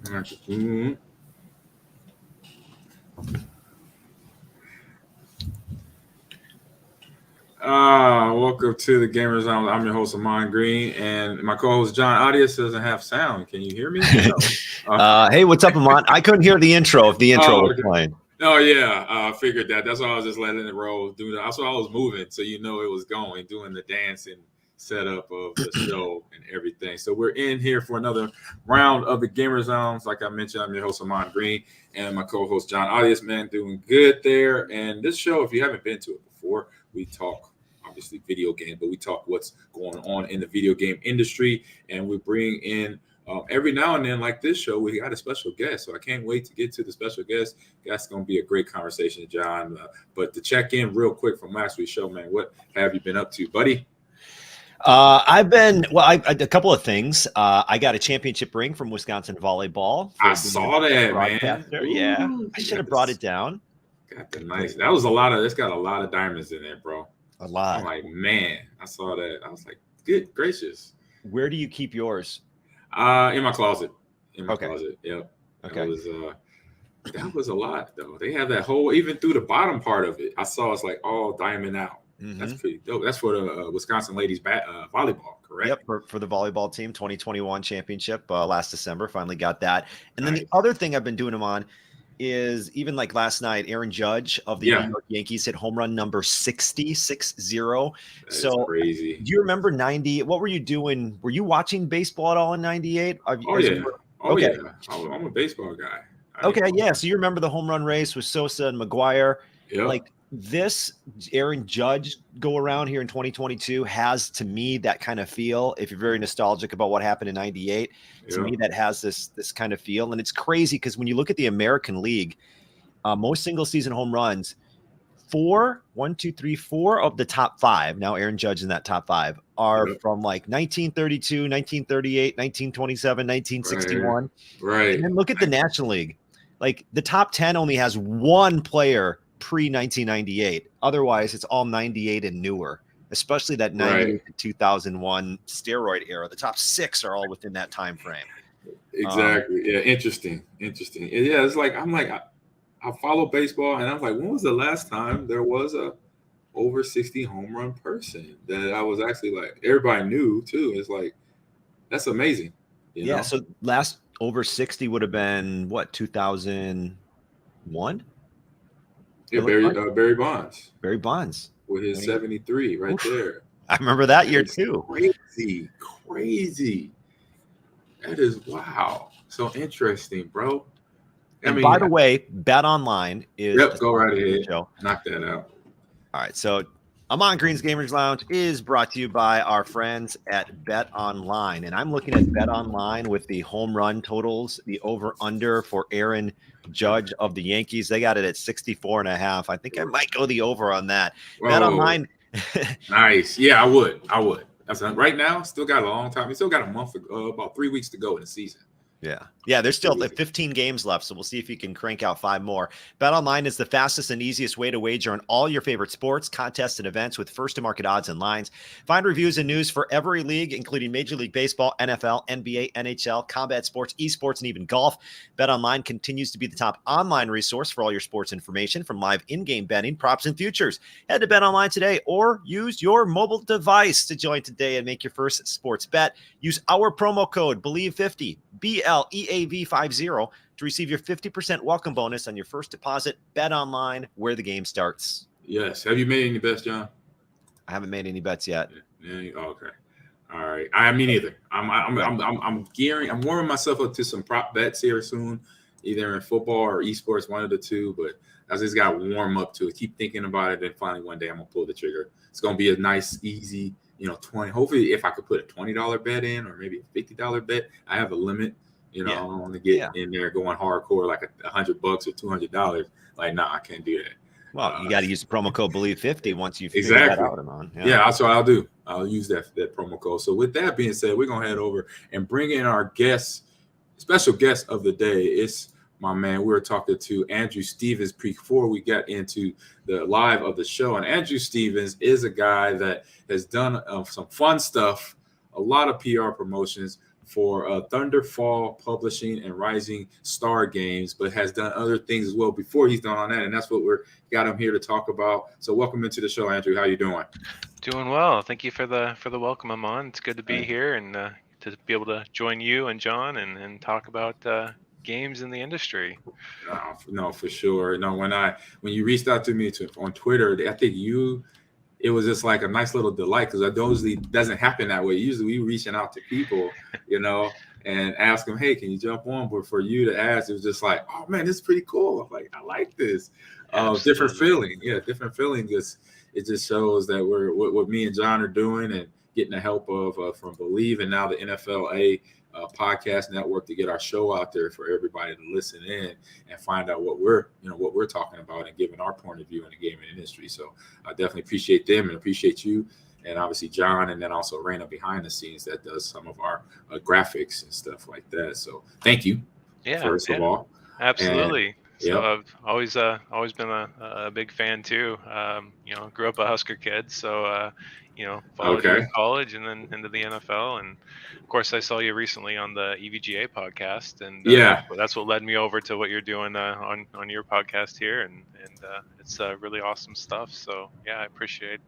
Mm-hmm. Welcome to the Gamers Zone. I'm your host, Ahman Green, and my co-host John. Audience doesn't have sound. Can you hear me? No. Hey, what's up, Ahman? I couldn't hear the intro if the intro was playing. Oh yeah, I figured that. That's why I was just letting it roll. That's why I was moving, so you know it was going, doing the dancing setup of the show and everything. So we're in here for another round of the Gamer Zones. Like I mentioned, I'm your host, Ahman Green, and my co-host John. Audience, man, doing good there. And this show, if you haven't been to it before, we talk obviously video game, but we talk what's going on in the video game industry, and we bring in every now and then, like this show, we got a special guest. So I can't wait to get to the special guest. That's going to be a great conversation, John. But to check in real quick from last week's show, man, what have you been up to, buddy? I've been, a couple of things. I got a championship ring from Wisconsin Volleyball. I saw that, man. Ooh, yeah, I should have brought it down. Got the nice. That was a lot of. It's got a lot of diamonds in there, bro. A lot. I'm like, man, I saw that. I was like, good gracious. Where do you keep yours? In my closet. In my closet. Yep. Okay. That was a lot, though. They have that whole, even through the bottom part of it. I saw it's like all diamond out. Mm-hmm. That's pretty dope. That's for the Wisconsin ladies volleyball, correct? Yep, for the volleyball team, 2021 championship last December. Finally got that. And then the other thing I've been doing them on is even like last night, Aaron Judge of the New York Yankees hit home run number 60. So crazy. Do you remember 90? What were you doing? Were you watching baseball at all in 98? Yeah. I'm a baseball guy. So you remember the home run race with Sosa and McGuire? Yeah. Like this Aaron Judge go around here in 2022 has, to me, that kind of feel. If you're very nostalgic about what happened in 98, to me, that has this kind of feel. And it's crazy because when you look at the American League, most single season home runs, 4 of the top 5, now Aaron Judge in that top 5, are from like 1932, 1938, 1927, 1961. Right. And then look at the National League. Like the top 10 only has one player pre-1998. Otherwise, it's all 98 and newer, especially that 98 to 2001 steroid era. The top 6 are all within that time frame. Exactly. Interesting. Yeah, it's like I follow baseball, and I'm like, when was the last time there was a over 60 home run person that I was actually like, everybody knew too. It's like, that's amazing. You know? So last over 60 would have been what, 2001? Yeah, Barry Bonds. Barry Bonds with his 73 right there. I remember that year too. Crazy. That is wow. So interesting, bro. By the way, Bet Online is go right ahead. Show. Knock that out. All right, so Ahman Green's Gamers Lounge is brought to you by our friends at Bet Online, and I'm looking at Bet Online with the home run totals, the over/under for Aaron Judge of the Yankees. They got it at 64.5. I think I might go the over on that. Whoa. Bet Online. Nice. Yeah, I would. That's right now. Still got a long time. We still got a month, about 3 weeks to go in the season. Yeah. There's still 15 games left, so we'll see if you can crank out 5 more. BetOnline is the fastest and easiest way to wager on all your favorite sports, contests, and events with first-to-market odds and lines. Find reviews and news for every league, including Major League Baseball, NFL, NBA, NHL, combat sports, esports, and even golf. BetOnline continues to be the top online resource for all your sports information, from live in-game betting, props, and futures. Head to BetOnline today or use your mobile device to join today and make your first sports bet. Use our promo code BELIEVE50. BLEAV50 to receive your 50% welcome bonus on your first deposit. Bet Online, where the game starts. Yes. Have you made any bets, John? I haven't made any bets yet. Yeah. Okay. All right. I mean, either. I'm warming myself up to some prop bets here soon, either in football or esports, one of the two. But I just got to warm up to it. Keep thinking about it, and finally one day I'm gonna pull the trigger. It's gonna be a nice, easy. 20. Hopefully, if I could put a $20 bet in, or maybe a $50 bet, I have a limit. I don't want to get in there going hardcore like $100 or $200. Like, nah, I can't do that. Well, you got to use the promo code BELIEVE50 once you figure that out, Ahman. Yeah, that's what I'll do. I'll use that promo code. So with that being said, we're gonna head over and bring in our special guest of the day. It's my man. We were talking to Andrew Stevens before we got into the live of the show. And Andrew Stevens is a guy that has done some fun stuff, a lot of PR promotions for Thunderful Publishing and Rising Star Games, but has done other things as well before he's done on that, and that's what we're got him here to talk about. So welcome into the show, Andrew. How you doing? Doing well. Thank you for the welcome, Ahman. It's good to be here and to be able to join you and Jon and talk about games in the industry. No, for sure. No, when you reached out to me on Twitter, I think it was just like a nice little delight because it usually doesn't happen that way. Usually we reaching out to people, and ask them, hey, can you jump on? But for you to ask, it was just like, oh man, this is pretty cool. I'm like, I like this. Different feeling. Yeah, different feeling. It just shows that what me and Jon are doing and getting the help of from Believe and now the NFLA podcast network to get our show out there for everybody to listen in and find out what we're talking about and giving our point of view in the gaming industry. So I definitely appreciate them and appreciate you, and obviously Jon, and then also Raina behind the scenes that does some of our graphics and stuff like that. So thank you. First of all, absolutely. So I've always been a big fan too. Grew up a Husker kid, so followed you in college and then into the NFL, and of course I saw you recently on the EVGA podcast, and that's what led me over to what you're doing on your podcast here, and it's really awesome stuff. So I appreciate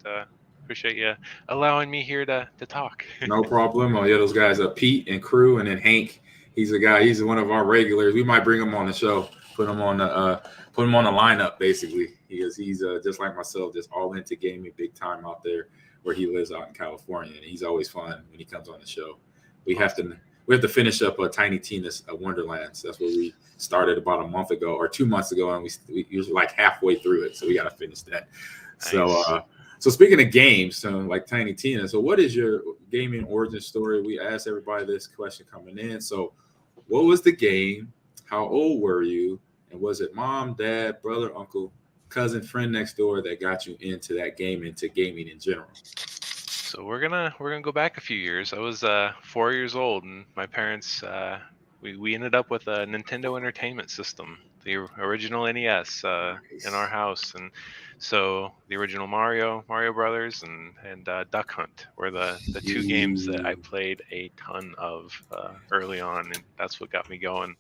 you allowing me here to talk. No problem. Oh yeah, those guys are Pete and crew, and then Hank. He's one of our regulars. We might bring him on the show. Put him on the lineup. Basically, he's just like myself, just all into gaming, big time out there where he lives out in California, and he's always fun when he comes on the show. We have to finish up Tiny Tina's Wonderlands. That's what we started about a month ago or 2 months ago, and we were like halfway through it, so we got to finish that. Nice. So speaking of games, so like Tiny Tina, so what is your gaming origin story? We asked everybody this question coming in. So what was the game? How old were you? And was it mom, dad, brother, uncle, cousin, friend next door that got you into that game, into gaming in general? So we're gonna go back a few years. I was 4 years old, and my parents we ended up with a Nintendo Entertainment System, the original NES, in our house, and so the original Mario Brothers and Duck Hunt were the two games that I played a ton of early on, and that's what got me going.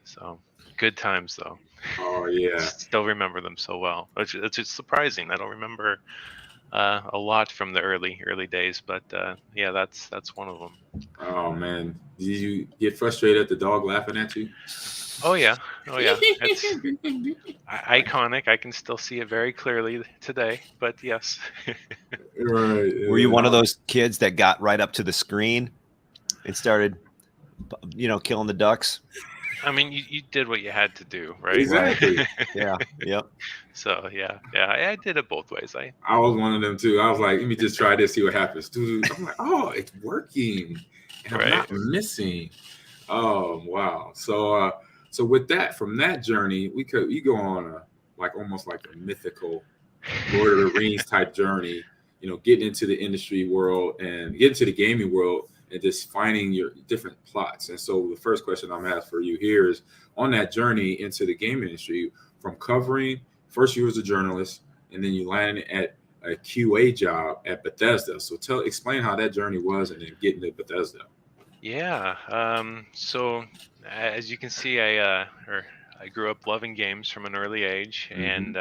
So good times though. Oh yeah. Still remember them so well. It's just surprising. I don't remember a lot from the early days, but that's one of them. Oh man, did you get frustrated at the dog laughing at you? Oh yeah. It's iconic. I can still see it very clearly today, but yes. Right. Were you one of those kids that got right up to the screen and started killing the ducks? I mean, you did what you had to do, right? Exactly. Yeah. Yep. So I did it both ways. I was one of them too. I was like, let me just try this, see what happens. I'm like, oh, it's working, and I'm not missing. Oh wow. So with that, from that journey, we go on almost like a mythical Lord of the Rings type journey. Getting into the industry world and get into the gaming world, and just finding your different plots. And so the first question I'm asked for you here is, on that journey into the gaming industry, from covering, first you was a journalist, and then you landed at a QA job at Bethesda. So explain how that journey was, and then getting to Bethesda. Yeah. So as you can see, I grew up loving games from an early age, and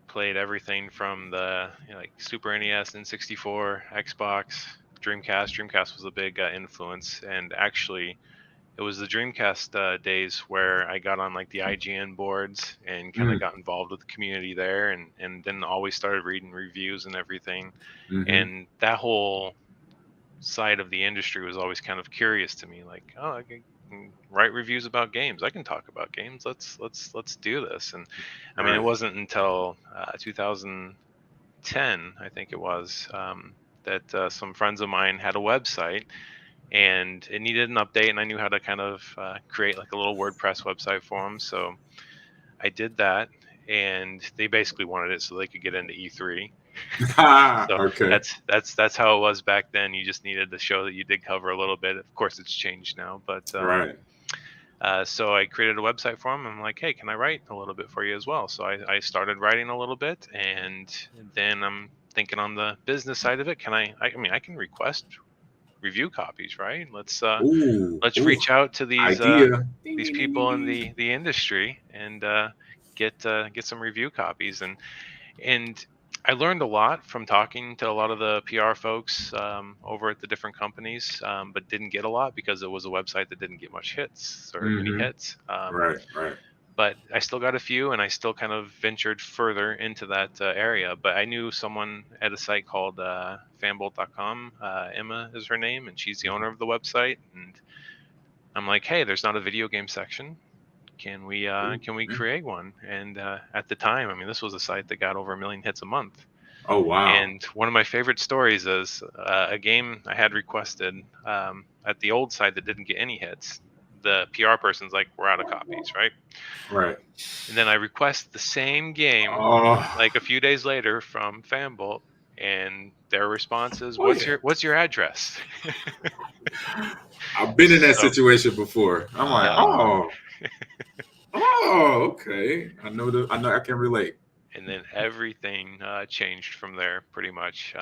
played everything from the like Super NES, N64, Xbox, Dreamcast. Dreamcast was a big influence, and actually it was the Dreamcast days where I got on like the IGN boards and kind of got involved with the community there, and then always started reading reviews and everything. And that whole side of the industry was always kind of curious to me, like, oh, I can write reviews about games, I can talk about games, let's do this. And I mean, it wasn't until 2010, I think it was, that some friends of mine had a website and it needed an update, and I knew how to kind of create like a little WordPress website for them. So I did that, and they basically wanted it so they could get into E3. So Okay. That's how it was back then. You just needed to show that you did cover a little bit. Of course, it's changed now, but right. So I created a website for them. I'm like, hey, can I write a little bit for you as well? So I started writing a little bit, and then I'm thinking on the business side of it, I can request review copies, right? Let's Ooh, reach out to idea. these people in the industry and get some review copies. And I learned a lot from talking to a lot of the PR folks over at the different companies, but didn't get a lot because it was a website that didn't get much hits or many Mm-hmm. hits. Right. But I still got a few, and I still kind of ventured further into that area. But I knew someone at a site called fanbolt.com. Emma is her name, and she's the owner of the website. And I'm like, hey, there's not a video game section. Can we create one? And at the time, I mean, this was a site that got over 1 million hits a month. Oh wow. And one of my favorite stories is a game I had requested at the old site that didn't get any hits. The PR person's like, we're out of copies, right? Right. And then I request the same game Oh. like a few days later from Fanbolt, and their response is, Oh, yeah. what's your address? I've been in that So, situation before. I'm like, okay. I know I can relate. and then everything changed from there pretty much.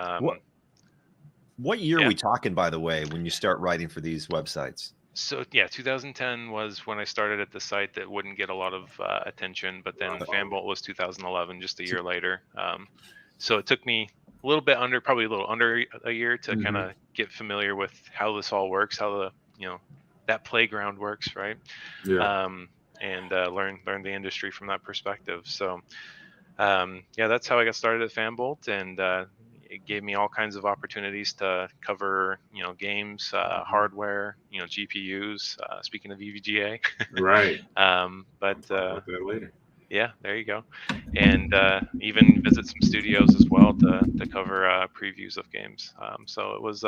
What year are we talking, by the way, when you start writing for these websites? So yeah, 2010 was when I started at the site that wouldn't get a lot of attention, but then Fanbolt was 2011, just a year later. So it took me probably a little under a year to kind of get familiar with how this all works, how that playground works, right? Yeah. And learn the industry from that perspective. So that's how I got started at Fanbolt, and it gave me all kinds of opportunities to cover, games, hardware, GPUs. Speaking of EVGA, Right. But about that later. Yeah, there you go, and even visit some studios as well to cover previews of games. So it was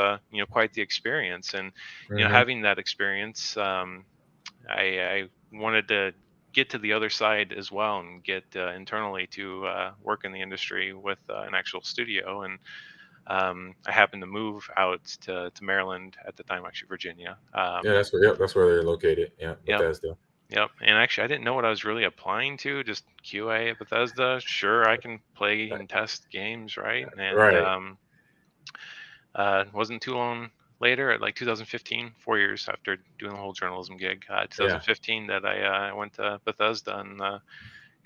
quite the experience, and having that experience, I wanted to get to the other side as well and get internally to work in the industry with an actual studio. And I happened to move out to Maryland at the time, actually Virginia. That's where they're located. Yeah, Bethesda. Yep. And actually, I didn't know what I was really applying to. Just QA at Bethesda. Sure, I can play and test games, right? And wasn't too long later, at like 2015, 4 years after doing the whole journalism gig, 2015, that I went to Bethesda and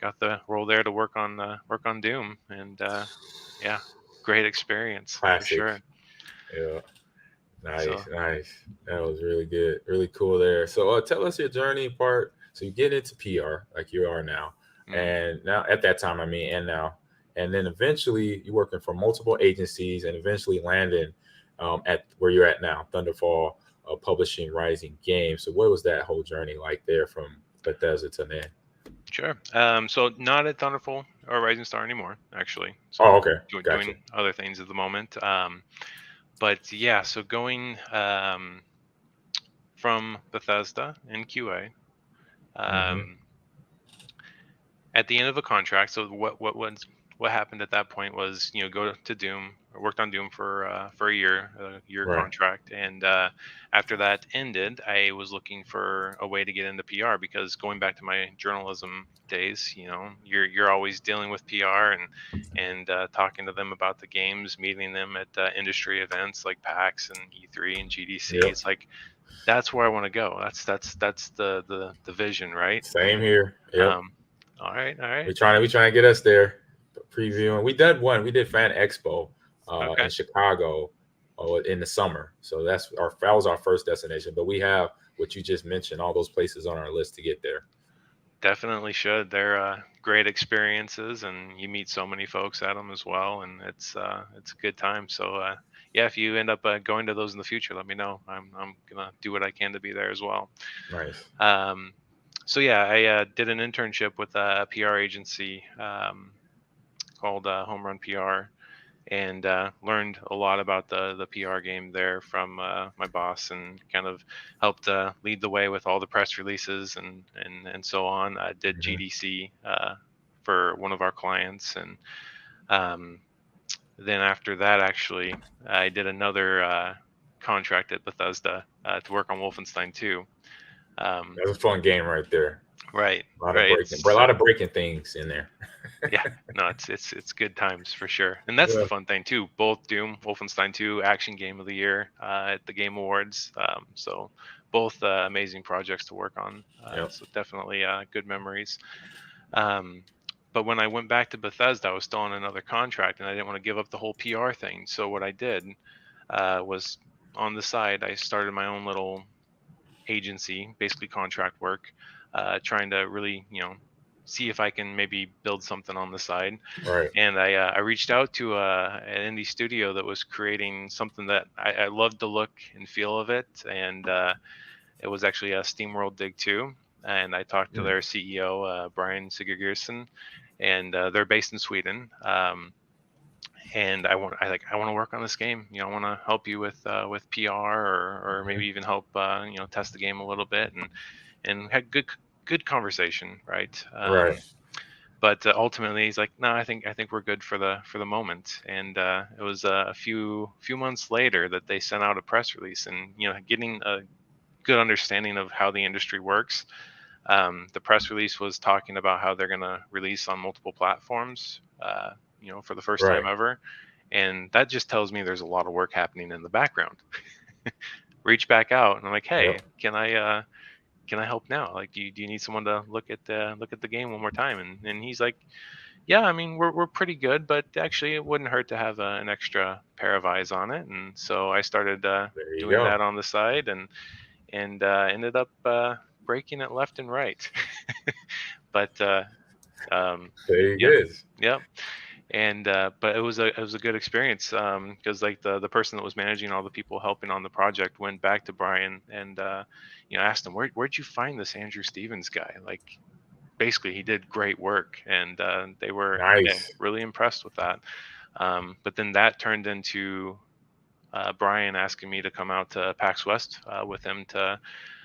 got the role there to work on Doom. And great experience. Classic. For sure. Yeah. Nice. That was really good. Really cool there. So tell us your journey part. So you get into PR like you are now. And now at that time, and now. And then eventually you're working for multiple agencies and eventually landing at where you're at now, Thunderful Publishing, Rising Games. So what was that whole journey like there from Bethesda to then? Sure. So not at Thunderful or Rising Star anymore, actually. So okay. Doing other things at the moment. But yeah, so going from Bethesda in QA, at the end of a contract. So what happened at that point was, go to Doom. I worked on Doom for a year contract, and after that ended, I was looking for a way to get into PR, because going back to my journalism days, you're always dealing with PR and talking to them about the games, meeting them at industry events like PAX and E3 and GDC. Yep. It's like, that's where I want to go. That's the vision, right? Same here. Yep. All right. We trying to get us there. Previewing. We did Fan Expo in Chicago in the summer. So that was our first destination. But we have what you just mentioned, all those places on our list to get there. Definitely should. They're great experiences, and you meet so many folks at them as well, and it's a good time. So if you end up going to those in the future, let me know. I'm gonna do what I can to be there as well. Nice. So I did an internship with a PR agency called Home Run PR, and learned a lot about the PR game there from my boss, and kind of helped lead the way with all the press releases and so on. I did GDC for one of our clients, and then after that, actually, I did another contract at Bethesda to work on Wolfenstein 2. That was a fun game right there. Right. A lot of Right. breaking, a lot of breaking things in there. Yeah, no, it's good times for sure, and that's the Yeah. fun thing too. Both Doom, Wolfenstein 2, Action Game of the Year at the Game Awards. So both amazing projects to work on. Yep. So definitely good memories. Um, but when I went back to Bethesda, I was still on another contract, and I didn't want to give up the whole PR thing. So what I did was on the side, I started my own little agency, basically contract work, trying to really, see if I can maybe build something on the side. Right. And I reached out to an indie studio that was creating something that I loved the look and feel of it, and it was actually a SteamWorld Dig 2. And I talked to their CEO, Brian Sigurgeirsson, and they're based in Sweden. And I want to work on this game. I want to help you with PR, or maybe even help test the game a little bit, and had good conversation, right? Right. But ultimately, he's like, no, I think we're good for the moment. And it was a few months later that they sent out a press release, and getting a good understanding of how the industry works. The press release was talking about how they're going to release on multiple platforms, for the first Right. time ever. And that just tells me there's a lot of work happening in the background. Reach back out, and I'm like, hey, Yep. can I help now? Like, do you need someone to look at the game one more time? And he's like, yeah, I mean, we're pretty good, but actually it wouldn't hurt to have an extra pair of eyes on it. And so I started There you doing go. that on the side, and ended up breaking it left and right. But Very yeah, good. yeah. And but it was a good experience, because like the person that was managing all the people helping on the project went back to Brian and asked him, where'd you find this Andrew Stevens guy? Like, basically he did great work, and they were Nice. really impressed with that. But then that turned into Brian asking me to come out to PAX West with him to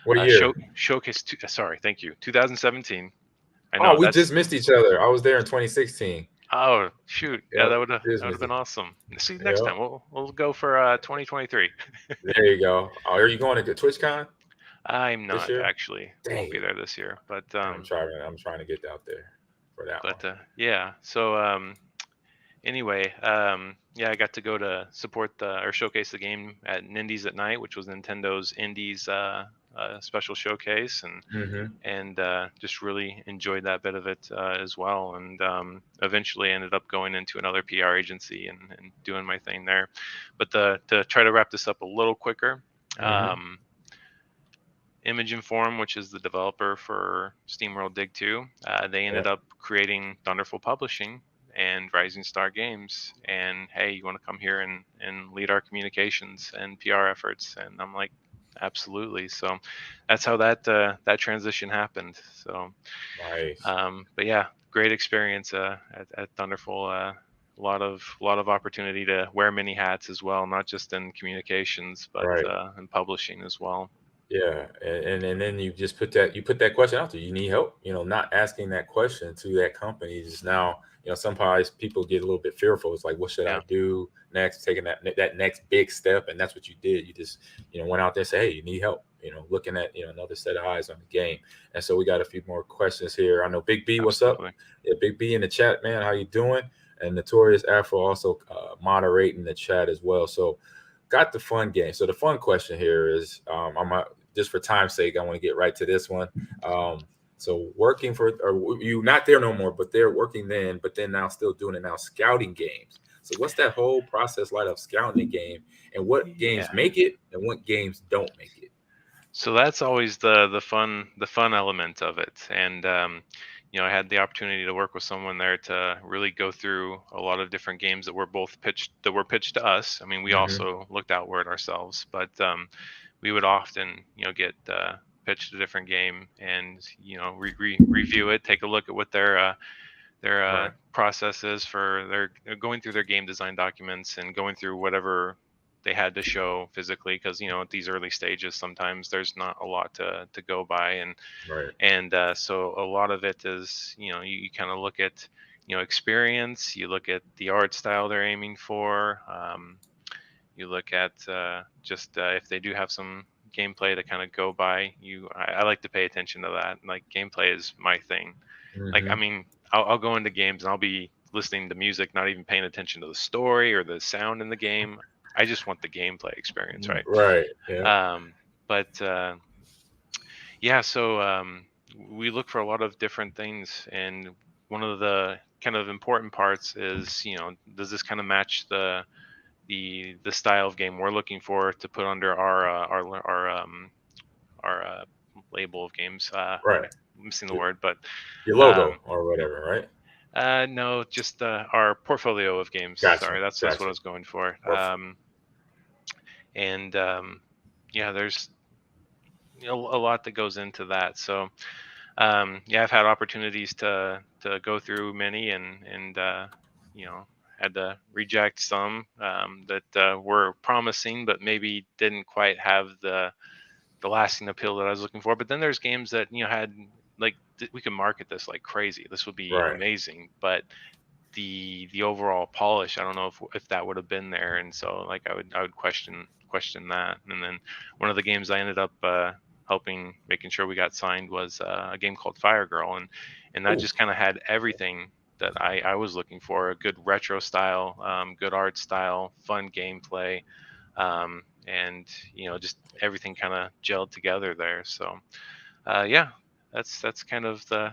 What year? showcase. Sorry, thank you. 2017. I Oh, know we that's. just missed each other. I was there in 2016. Oh shoot! Yeah, Yep. that would have Just missed been it. awesome. See, next Yep. time we'll go for 2023. There you go. Oh, are you going to TwitchCon I'm this not year? actually. Won't be Dang. there this year, but I'm trying. I'm trying to get out there for that one. yeah. So anyway, yeah, I got to go to support or showcase the game at Nindies at Night, which was Nintendo's Indies special showcase, Mm-hmm. and just really enjoyed that bit of it as well. And eventually ended up going into another PR agency and doing my thing there. But to try to wrap this up a little quicker, Mm-hmm. Image Inform, which is the developer for SteamWorld Dig 2, they ended Yep. up creating Thunderful Publishing and Rising Star Games. And hey, you want to come here and lead our communications and PR efforts? And I'm like, absolutely. So that's how that transition happened. So, Nice. but yeah, great experience at Thunderful. A lot of opportunity to wear many hats as well, not just in communications, but Right. in publishing as well. Yeah, and then you just put that question out there. You need help. Not asking that question to that company is now. Sometimes people get a little bit fearful. It's like, what should I Yeah. do next? Taking that next big step, and that's what you did. You just went out there and said, hey, you need help. Looking at another set of eyes on the game. And so we got a few more questions here. I know Big B, what's up? Absolutely. Yeah, Big B in the chat, man. How you doing? And Notorious Afro also moderating the chat as well. So got the fun game. So the fun question here is, just for time's sake, I want to get right to this one. So working for, or you not there no more, but they're working then, but then now still doing it now, scouting games. So what's that whole process like of scouting a game, and what games Yeah. make it and what games don't make it? So that's always the fun element of it. And I had the opportunity to work with someone there to really go through a lot of different games that were pitched to us. I mean, we Mm-hmm. also looked outward ourselves, but we would often get pitched a different game, and review it, take a look at what their Right. process is for their going through their game design documents and going through whatever they had to show physically, because at these early stages sometimes there's not a lot to go by, Right. and so a lot of it is you kind of look at experience, you look at the art style they're aiming for, you look at just if they do have some gameplay to kind of go by. I like to pay attention to that. Like gameplay is my thing. Like, I mean, I'll go into games and I'll be listening to music, not even paying attention to the story or the sound in the game. I just want the gameplay experience, right? Right. Yeah. But yeah, so we look for a lot of different things, and one of the kind of important parts is, does this kind of match the style of game we're looking for to put under our label of games. Right. I'm missing the word, but Your logo or whatever, right? no, just our portfolio of games. Gotcha. Sorry, that's what I was going for. And yeah, there's a lot that goes into that. So yeah, I've had opportunities to go through many and had to reject some that were promising, but maybe didn't quite have the lasting appeal that I was looking for. But then there's games that had like we could market this like crazy. This would be amazing, but the overall polish, I don't know if that would have been there. And so like I would question that. And then one of the games I ended up making sure we got signed was a game called Fire Girl, and that just kind of had everything that I was looking for: a good retro style, good art style, fun gameplay, and just everything kind of gelled together there. So yeah, that's kind of the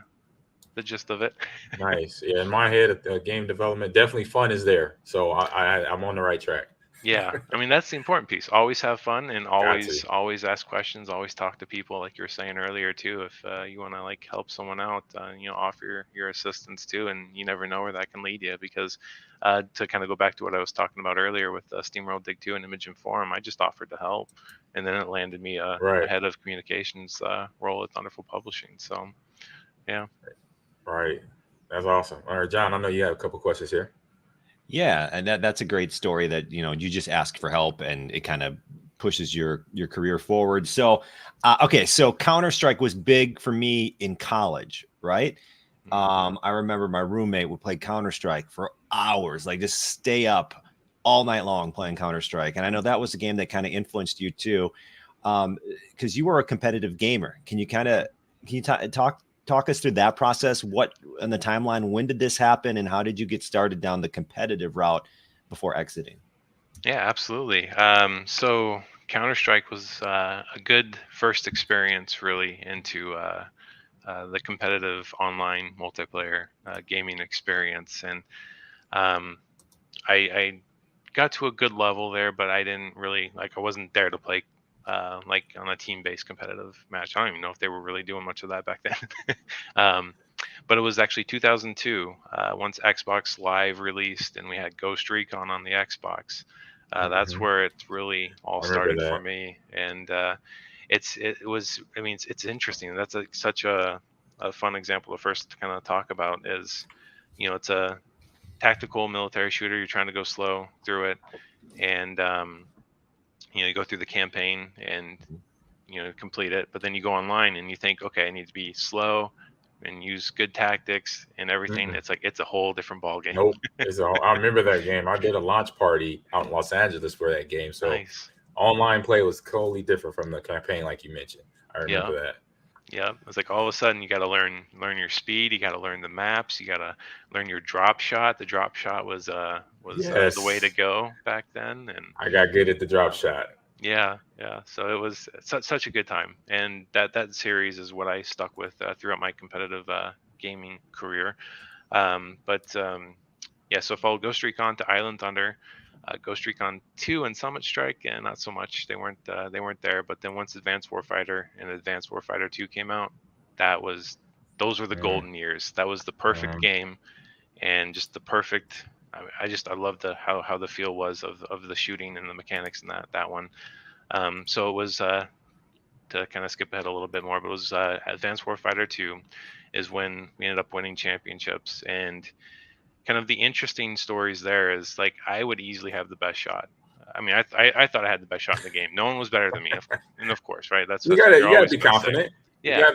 gist of it. Nice. Yeah, in my head, game development, definitely fun is there. So I'm on the right track. Yeah, I mean that's the important piece. Always have fun, and always ask questions. Always talk to people, like you were saying earlier too. If you want to like help someone out, offer your assistance too, and you never know where that can lead you. Because to kind of go back to what I was talking about earlier with SteamWorld Dig 2 and Image and Forum, I just offered to help, and then it landed me a head of communications role at Thunderful Publishing. So yeah. Right. That's awesome. All right, Jon, I know you have a couple questions here. Yeah, and that's a great story that you just ask for help and it kind of pushes your career forward. So okay, so Counter-Strike was big for me in college, right? I remember my roommate would play Counter-Strike for hours, like just stay up all night long playing Counter-Strike. And I know that was a game that kind of influenced you too, because you were a competitive gamer. Can you talk us through that process? What in the timeline, when did this happen, and how did you get started down the competitive route before exiting? Yeah, absolutely. So Counter-Strike was a good first experience really into the competitive online multiplayer gaming experience. And I got to a good level there, but I didn't really I wasn't there to play like on a team-based competitive match. I don't even know if they were really doing much of that back then. But it was actually 2002 once Xbox Live released and we had Ghost Recon on the Xbox. That's where it really all started for me. And it's interesting. That's such a fun example to first kind of talk about is, it's a tactical military shooter. You're trying to go slow through it. And, you go through the campaign and, complete it. But then you go online and you think, okay, I need to be slow and use good tactics and everything. It's like it's a whole different ball game. Nope. I remember that game. I did a launch party out in Los Angeles for that game. So nice. Online play was totally different from the campaign, like you mentioned. I remember that. Yeah, it's like all of a sudden you got to learn your speed. You got to learn the maps. You got to learn your drop shot. The drop shot was the way to go back then. And I got good at the drop shot. Yeah. So it was such a good time, and that series is what I stuck with throughout my competitive gaming career. Yeah, so I followed Ghost Recon to Island Thunder, Ghost Recon 2 and Summit Strike, and not so much. They weren't there. But then once Advanced Warfighter and Advanced Warfighter 2 came out, those were the golden years. That was the perfect game, and just the perfect. I loved how the feel was of the shooting and the mechanics in that one. So it was to kind of skip ahead a little bit more, but it was Advanced Warfighter 2 is when we ended up winning championships. And kind of the interesting stories there is like I would easily have the best shot. I mean, I thought I had the best shot in the game. No one was better than me, and of course, right? You gotta be confident. Yeah,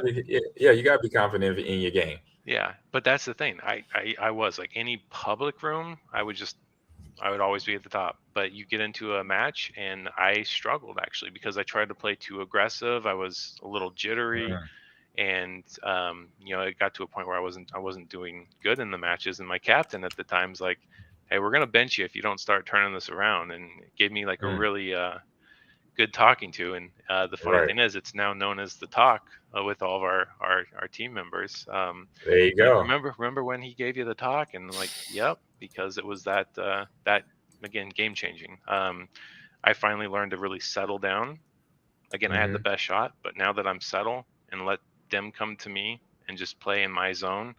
you gotta be confident in your game. Yeah, but that's the thing. I was like any public room, I would just I would always be at the top. But you get into a match, and I struggled actually because I tried to play too aggressive. I was a little jittery, and it got to a point where I wasn't doing good in the matches. And my captain at the time's like, "Hey, we're gonna bench you if you don't start turning this around," and it gave me like a really good talking to. And the funny thing is, it's now known as the talk with all of our team members. There you Like, go. remember when he gave you the talk? And I'm like, yep, because it was that again, game changing. I finally learned to really settle down. Again, I had the best shot, but now that I'm settled and let them come to me and just play in my zone,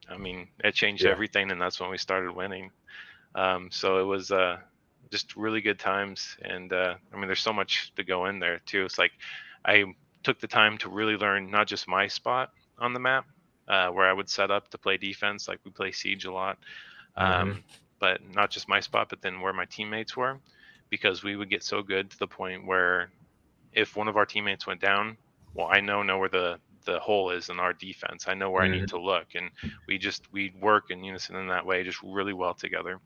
I mean, it changed everything, and that's when we started winning. So it was just really good times, and I mean, there's so much to go in there too. It's like I took the time to really learn not just my spot on the map, where I would set up to play defense, like we play Siege a lot, but not just my spot, but then where my teammates were, because we would get so good to the point where if one of our teammates went down, well, I know where the hole is in our defense. I know where I need to look, and we work in unison in that way, just really well together.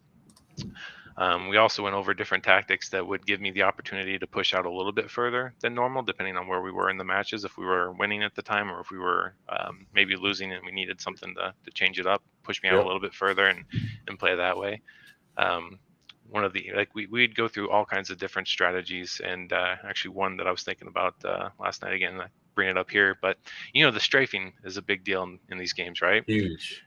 We also went over different tactics that would give me the opportunity to push out a little bit further than normal, depending on where we were in the matches, if we were winning at the time or if we were maybe losing and we needed something to change it up, push me out a little bit further and play that way. One of the, like, we'd go through all kinds of different strategies, and actually one that I was thinking about last night, again, I bring it up here, but the strafing is a big deal in these games, right? Huge.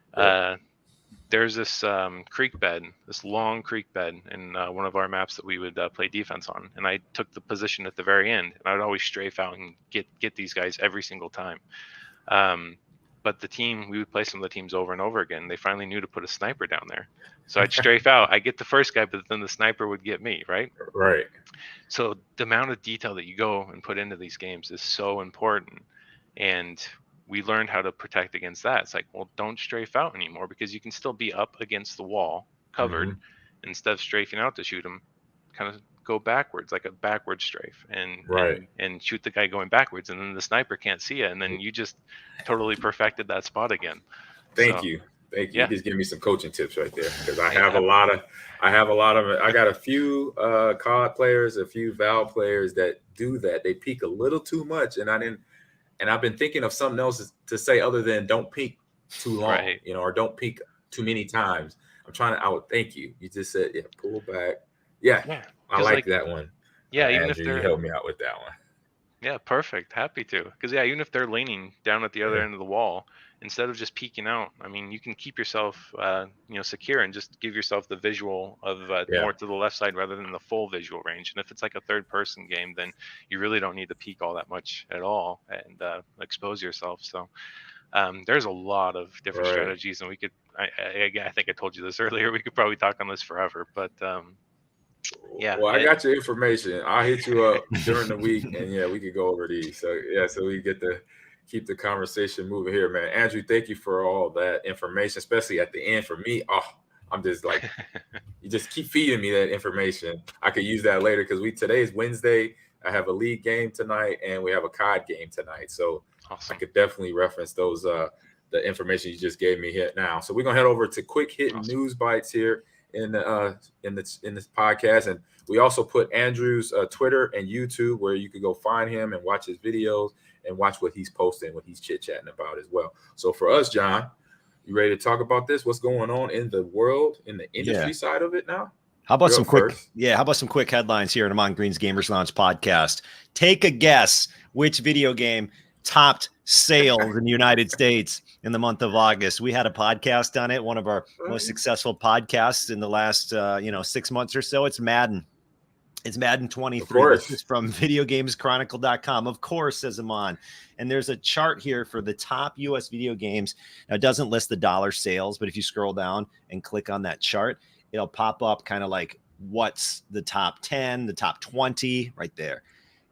There's this creek bed, this long creek bed in one of our maps that we would play defense on, and I took the position at the very end, and I'd always strafe out and get these guys every single time. But we would play some of the teams over and over again. They finally knew to put a sniper down there, so I'd strafe out. I get the first guy, but then the sniper would get me, right? Right. So the amount of detail that you go and put into these games is so important, and we learned how to protect against that. It's like, well, don't strafe out anymore, because you can still be up against the wall, covered. Instead of strafing out to shoot them, kind of go backwards, like a backward strafe, and shoot the guy going backwards, and then the sniper can't see it, and then you just totally perfected that spot again. Thank you. You just give me some coaching tips right there, because I got a few COD players, a few Valve players that do that. They peek a little too much, and I've been thinking of something else to say other than don't peek too long, or don't peek too many times. Thank you. You just said, pull back. Yeah. I like that one. Yeah. Even Andrew, if you help me out with that one. Yeah, perfect. Happy to. Because even if they're leaning down at the other end of the wall, instead of just peeking out, I mean, you can keep yourself, secure, and just give yourself the visual of more to the left side rather than the full visual range. And if it's like a third-person game, then you really don't need to peek all that much at all and expose yourself. So there's a lot of different strategies, and we could. I think I told you this earlier. We could probably talk on this forever, but. Well, I got your information. I'll hit you up during the week, and we could go over these. So we get to keep the conversation moving here, man. Andrew, thank you for all that information, especially at the end for me. Oh, I'm just like, you just keep feeding me that information. I could use that later, because today is Wednesday. I have a league game tonight, and we have a COD game tonight. So awesome. I could definitely reference those the information you just gave me here now. So we're gonna head over to quick hitting news bites here in this podcast, and we also put Andrew's Twitter and YouTube, where you could go find him and watch his videos and watch what he's posting, what he's chit-chatting about as well. So for us, John, you ready to talk about this? What's going on in the world, in the industry side of it now? How about some quick headlines here at Ahman Green's Gamers Lounge podcast? Take a guess which video game topped sales in the United States in the month of August. We had a podcast on it, one of our most successful podcasts in the last 6 months or so. It's Madden. It's Madden 23. This is from videogameschronicle.com. Of course, says Ahman. And there's a chart here for the top US video games. Now, it doesn't list the dollar sales, but if you scroll down and click on that chart, it'll pop up kind of like what's the top 10, the top 20 right there.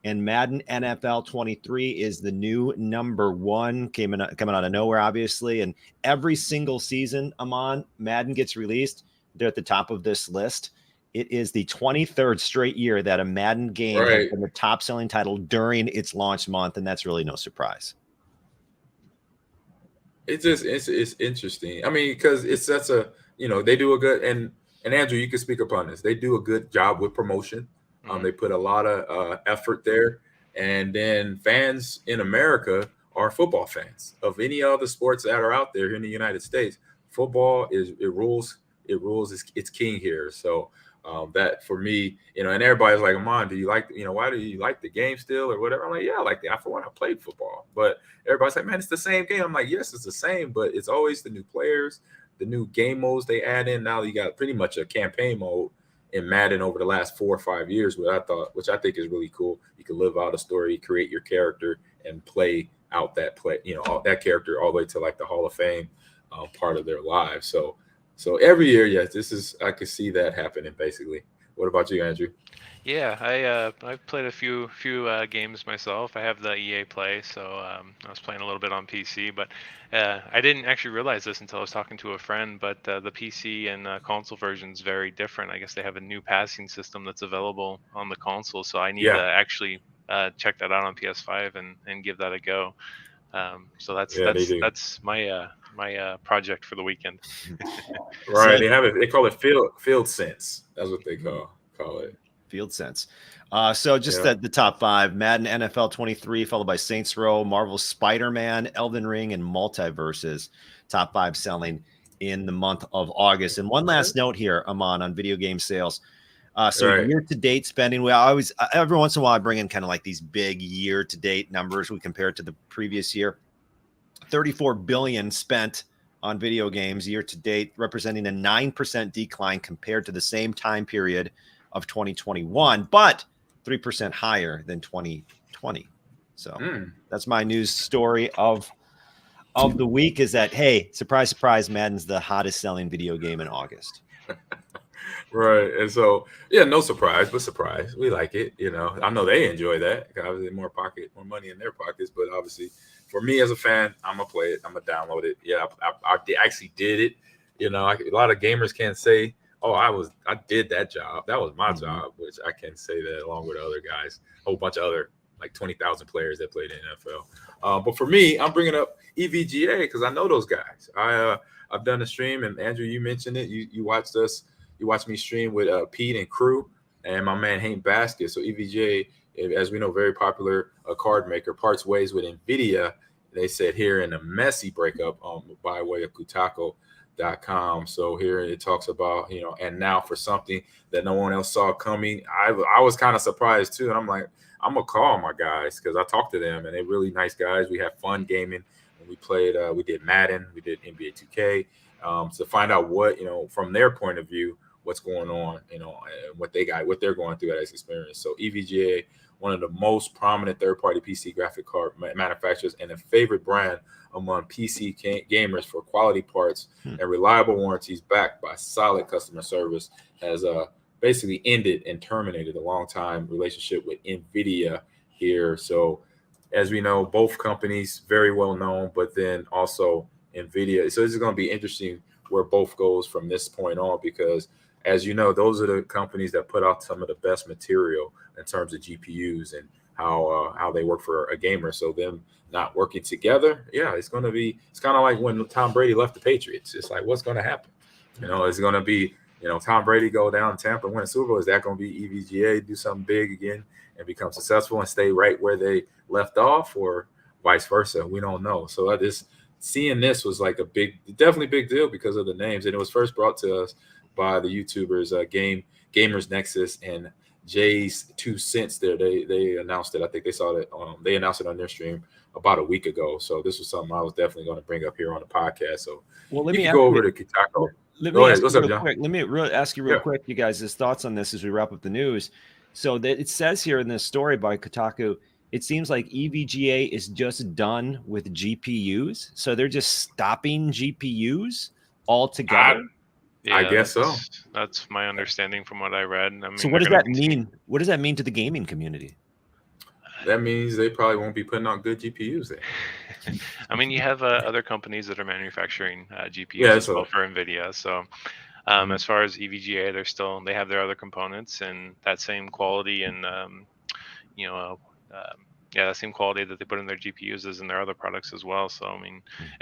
And Madden NFL 23 is the new number one, coming out of nowhere, obviously. And every single season, Ahman, Madden gets released. They're at the top of this list. It is the 23rd straight year that a Madden game has been the top-selling title during its launch month, and that's really no surprise. It's interesting. I mean, because it's such a, they do a good, and and Andrew, you can speak upon this. They do a good job with promotion. They put a lot of effort there. And then fans in America are football fans of any other sports that are out there here in the United States. Football it rules. It's king here. So that for me, and everybody's like, Ahman, do you like, why do you like the game still or whatever? I'm like, yeah, I like for when I played football. But everybody's like, man, it's the same game. I'm like, yes, it's the same, but it's always the new players, the new game modes they add in. Now you got pretty much a campaign mode in Madden over the last 4 or 5 years, which I think is really cool. You can live out a story, create your character, and play out that that character all the way to like the Hall of Fame part of their lives. So every year, yes, I could see that happening basically. What about you, Andrew? Yeah, I've played a few games myself. I have the EA Play, so I was playing a little bit on PC, but I didn't actually realize this until I was talking to a friend. But the PC and console version is very different. I guess they have a new passing system that's available on the console, so I need to actually check that out on PS5 and give that a go. So that's my project for the weekend. Right, they call it field sense. That's what they call it. Field sense. So just the top 5: Madden NFL 23, followed by Saints Row, Marvel's Spider-Man, Elden Ring, and Multiverses. Top 5 selling in the month of August. And one last note here, Ahman, on video game sales. Year-to-date spending, we always, every once in a while, I bring in kind of like these big year-to-date numbers. We compare it to the previous year. $34 billion spent on video games year-to-date, representing a 9% decline compared to the same time period of 2021, but 3% higher than 2020. So that's my news story of the week, is that, hey, surprise, surprise, Madden's the hottest selling video game in August. Right. And so, no surprise, but surprise. We like it. I know they enjoy that. Obviously, more money in their pockets. But obviously, for me as a fan, I'm going to play it. I'm going to download it. Yeah, I actually did it. A lot of gamers can't say, oh, I did that job. That was my job, which I can say that along with other guys, a whole bunch of other like 20,000 players that played in the NFL. But for me, I'm bringing up EVGA because I know those guys. I've done a stream, and Andrew, you mentioned it. You watched us. You watched me stream with Pete and crew and my man Hank Basket. So EVGA, as we know, very popular card maker, parts ways with Nvidia. They said here in a messy breakup by way of Kotaku.com. So here it talks about, and now for something that no one else saw coming. I was kind of surprised too. And I'm like, I'm going to call my guys because I talked to them and they're really nice guys. We have fun gaming. We played, we did Madden, we did NBA 2K to find out what, from their point of view, what's going on, and what they're going through as experience. So EVGA, one of the most prominent third-party PC graphic card manufacturers and a favorite brand among PC gamers for quality parts and reliable warranties backed by solid customer service, has basically ended and terminated a long-time relationship with Nvidia here. So as we know, both companies very well known, but then also Nvidia. So this is going to be interesting where both goes from this point on, because as you know, those are the companies that put out some of the best material in terms of GPUs and how they work for a gamer. So them not working together, it's kind of like when Tom Brady left the Patriots. It's like, what's going to happen? It's going to be, Tom Brady go down to Tampa and win a Super Bowl. Is that going to be EVGA do something big again and become successful and stay right where they left off, or vice versa? We don't know. So seeing this was like definitely big deal because of the names. And it was first brought to us by the YouTubers, Gamers Nexus and Jay's 2 Cents there. They announced it. I think they saw that. They announced it on their stream about a week ago. So this was something I was definitely going to bring up here on the podcast. So let me go over to Kotaku. Let me ask you real quick, you guys' thoughts on this as we wrap up the news. So that it says here in this story by Kotaku, it seems like EVGA is just done with GPUs. So they're just stopping GPUs altogether. I guess so. That's my understanding from what I read. So what does that mean? What does that mean to the gaming community? That means they probably won't be putting out good GPUs there. You have other companies that are manufacturing GPUs as well for Nvidia. So as far as EVGA, they have their other components and that same quality and that same quality that they put in their GPUs is in their other products as well. So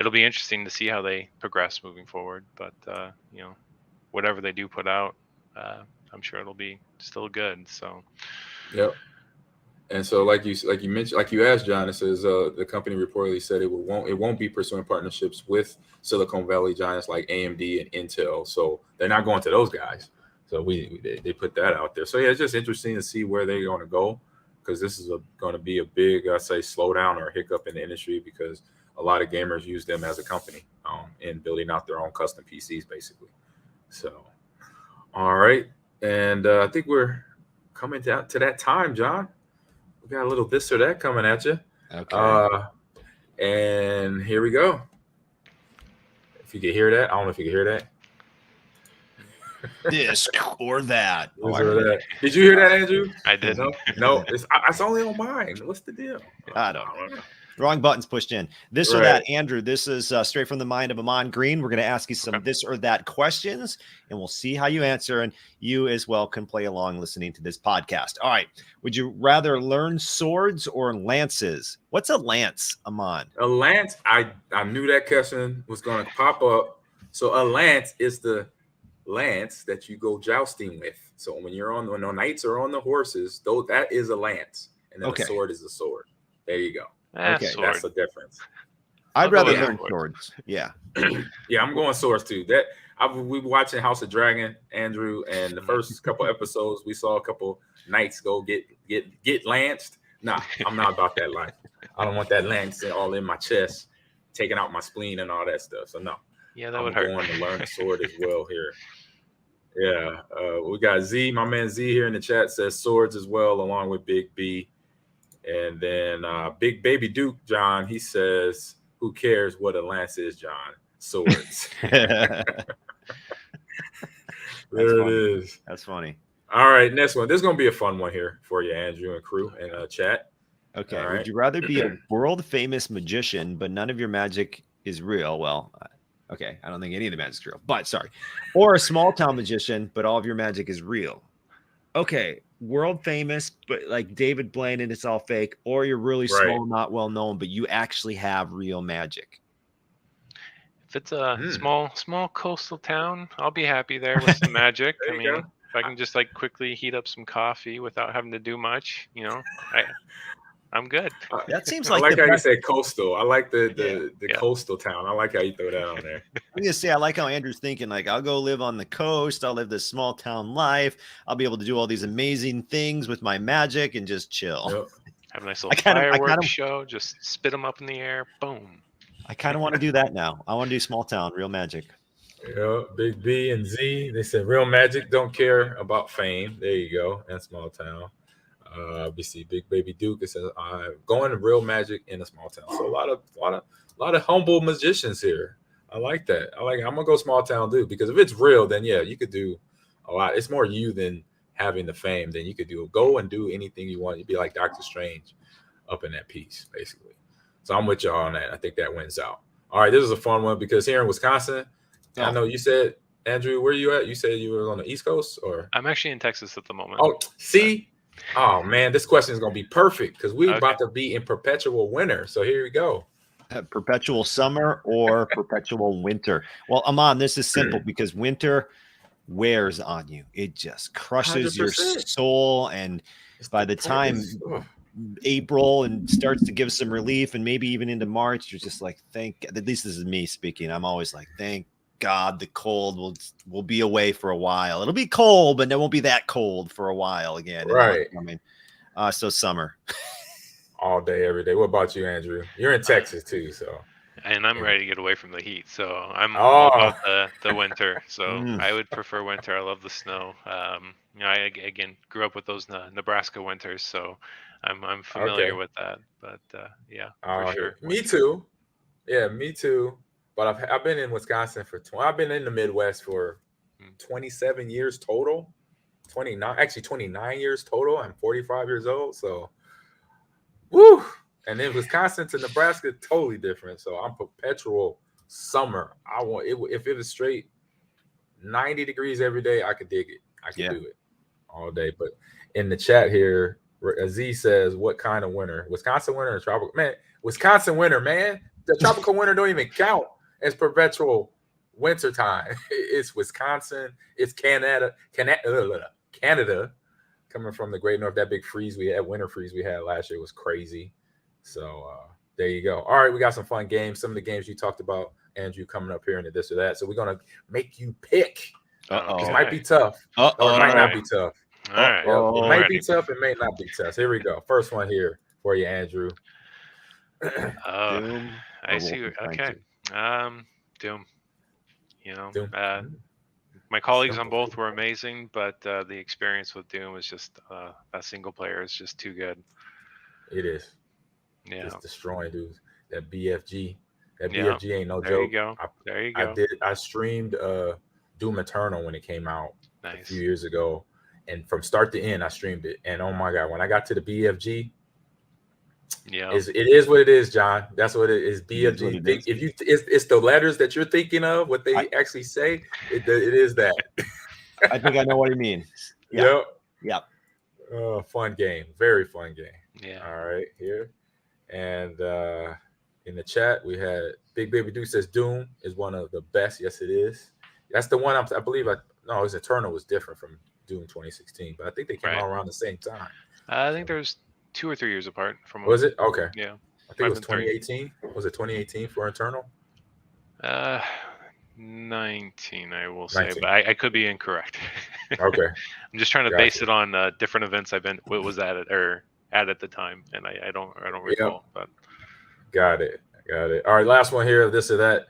it'll be interesting to see how they progress moving forward. But whatever they do put out, I'm sure it'll be still good. So, yep. And so, like you mentioned, like you asked, John, it says the company reportedly said it won't be pursuing partnerships with Silicon Valley giants like AMD and Intel. So they're not going to those guys. So they put that out there. So yeah, it's just interesting to see where they're going to go, because this is going to be a big, I say, slowdown or hiccup in the industry, because a lot of gamers use them as a company in building out their own custom PCs, basically. So, all right, and I think we're coming down to that time, John. We got a little this or that coming at you. Okay. And here we go. If you can hear that, I don't know if you can hear that. This or that. This or that. Did you hear that, Andrew? I didn't. No, it's only on mine. What's the deal? I don't know. Wrong buttons pushed in. This or that, Andrew. This is straight from the mind of Ahman Green. We're going to ask you some this or that questions, and we'll see how you answer. And you as well can play along listening to this podcast. All right. Would you rather learn swords or lances? What's a lance, Ahman? A lance. I knew that question was going to pop up. So a lance is the lance that you go jousting with. So when the knights are on the horses, that is a lance, and then a sword is a sword. There you go. That's the difference. I'd rather learn swords. Yeah. Yeah, I'm going swords too. We were watching House of Dragon, Andrew, and the first couple episodes we saw a couple knights go get lanced. Nah, I'm not about that life. I don't want that lance all in my chest, taking out my spleen and all that stuff. So no. Yeah, that would hurt. I'm going to learn a sword as well here. Yeah, we got Z, my man Z here in the chat says swords as well, along with Big B. And then Big Baby Duke, John, he says, who cares what a lance is, John? Swords. There it is. That's funny. All right, next one. This is going to be a fun one here for you, Andrew and crew in chat. Okay. Right. Would you rather be a world-famous magician, but none of your magic is real? Well, okay, I don't think any of the magic's real, but sorry. Or a small-town magician, but all of your magic is real. Okay, world famous, but like David Blaine and it's all fake, or you're really small, not well known, but you actually have real magic. If it's a small coastal town, I'll be happy there with some magic. I mean, if I can just like quickly heat up some coffee without having to do much, I'm good. That seems I like how you say coastal. I like the coastal town. I like how you throw that on there. I'm gonna say I like how Andrew's thinking. Like, I'll go live on the coast. I'll live this small town life. I'll be able to do all these amazing things with my magic and just chill. Yep. Have a nice little fireworks show. Just spit them up in the air. Boom. I kind of want to do that now. I want to do small town, real magic. Yeah, Big B and Z. They said real magic. Don't care about fame. There you go. And small town. We see Big Baby Duke. It says going to real magic in a small town. So a lot of humble magicians here. I like that. I'm gonna go small town dude, because if it's real, then yeah, you could do a lot. It's more you than having the fame. Then you could go and do anything you want. You'd be like Doctor Strange up in that piece, basically. So I'm with y'all on that. I think that wins out. All right, this is a fun one because here in Wisconsin, I know you said, Andrew, where are you at? You said you were on the East Coast, or? I'm actually in Texas at the moment. Oh, see? Oh, man, this question is going to be perfect because we're about to be in perpetual winter. So here we go. Perpetual summer or perpetual winter? Well, Ahman, this is simple because winter wears on you. It just crushes 100%. Your soul. And by the time April and starts to give some relief, and maybe even into March, you're just like, at least this is me speaking. I'm always like, thank God the cold will be away for a while. It'll be cold, but it won't be that cold for a while again. Right. So summer. All day, every day. What about you, Andrew? You're in Texas too, so. And I'm ready to get away from the heat, so I'm all about the winter. So I would prefer winter. I love the snow. I again grew up with those Nebraska winters, so I'm familiar with that. But yeah, for sure. Me too. Yeah, me too. But I've been in Wisconsin I've been in the Midwest for 27 years total. 29 years total. I'm 45 years old, so woo. And then Wisconsin to Nebraska, totally different. So I'm perpetual summer. I want it. If it was straight 90 degrees every day, I could dig it. I could do it all day. But in the chat here, Aziz says, what kind of winter? Wisconsin winter or tropical? Man, Wisconsin winter, man. The tropical winter don't even count as perpetual wintertime. It's Wisconsin. It's Canada. Coming from the Great North. That big freeze we had, winter freeze we had last year was crazy. So there you go. All right, we got some fun games. Some of the games you talked about, Andrew, coming up here into this or that. So we're gonna make you pick. It might be tough. Or it might not be tough. All right. It might be tough. It may not be tough. Here we go. First one here for you, Andrew. Doom. I see. Okay. Doom. You know, Doom. My colleagues on both were amazing, but the experience with Doom is just that single player is just too good. It is. Yeah. It's destroying dudes. That BFG. That BFG ain't no there joke. There you go. I streamed Doom Eternal when it came out a few years ago. And from start to end, I streamed it. And oh my God, when I got to the BFG, it is what it is, John. That's what it is. BFG. It's the letters that you're thinking of, what they actually say. It is that. I think I know what he means. Yep. Fun game. Very fun game. Yeah. All right, here. And in the chat, we had Big Baby Dude says Doom is one of the best. Yes, it is. That's the one I believe. No, his Eternal was different from Doom 2016, but I think they came out around the same time. I think there's 2 or 3 years apart from. Was it? Okay. Yeah. I think it was 2018. Was it 2018 for Eternal? 19, I will say, but I could be incorrect. Okay. I'm just trying to base it on different events I've been. What was at the time, and I don't recall. But got it. All right, last one here. This or that.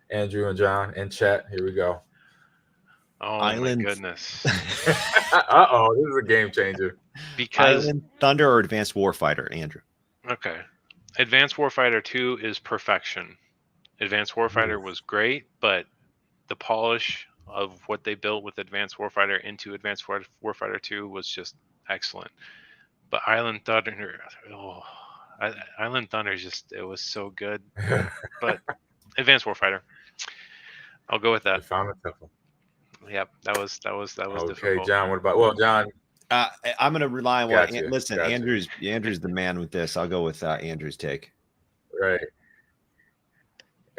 Andrew and John in chat. Here we go. Oh Island. My goodness. This is a game changer. Because Island, Thunder, or Advanced Warfighter, Andrew? Okay. Advanced Warfighter 2 is perfection. Advanced Warfighter was great, but the polish of what they built with Advanced Warfighter into Advanced Warfighter 2 was just excellent. But Island Thunder, Island Thunder it was so good. But Advanced Warfighter, I'll go with that. You found a tough one. Yep, that was okay, difficult. John. What about John? I'm going to rely on what. Listen, gotcha. Andrew's the man with this. I'll go with Andrew's take. Right.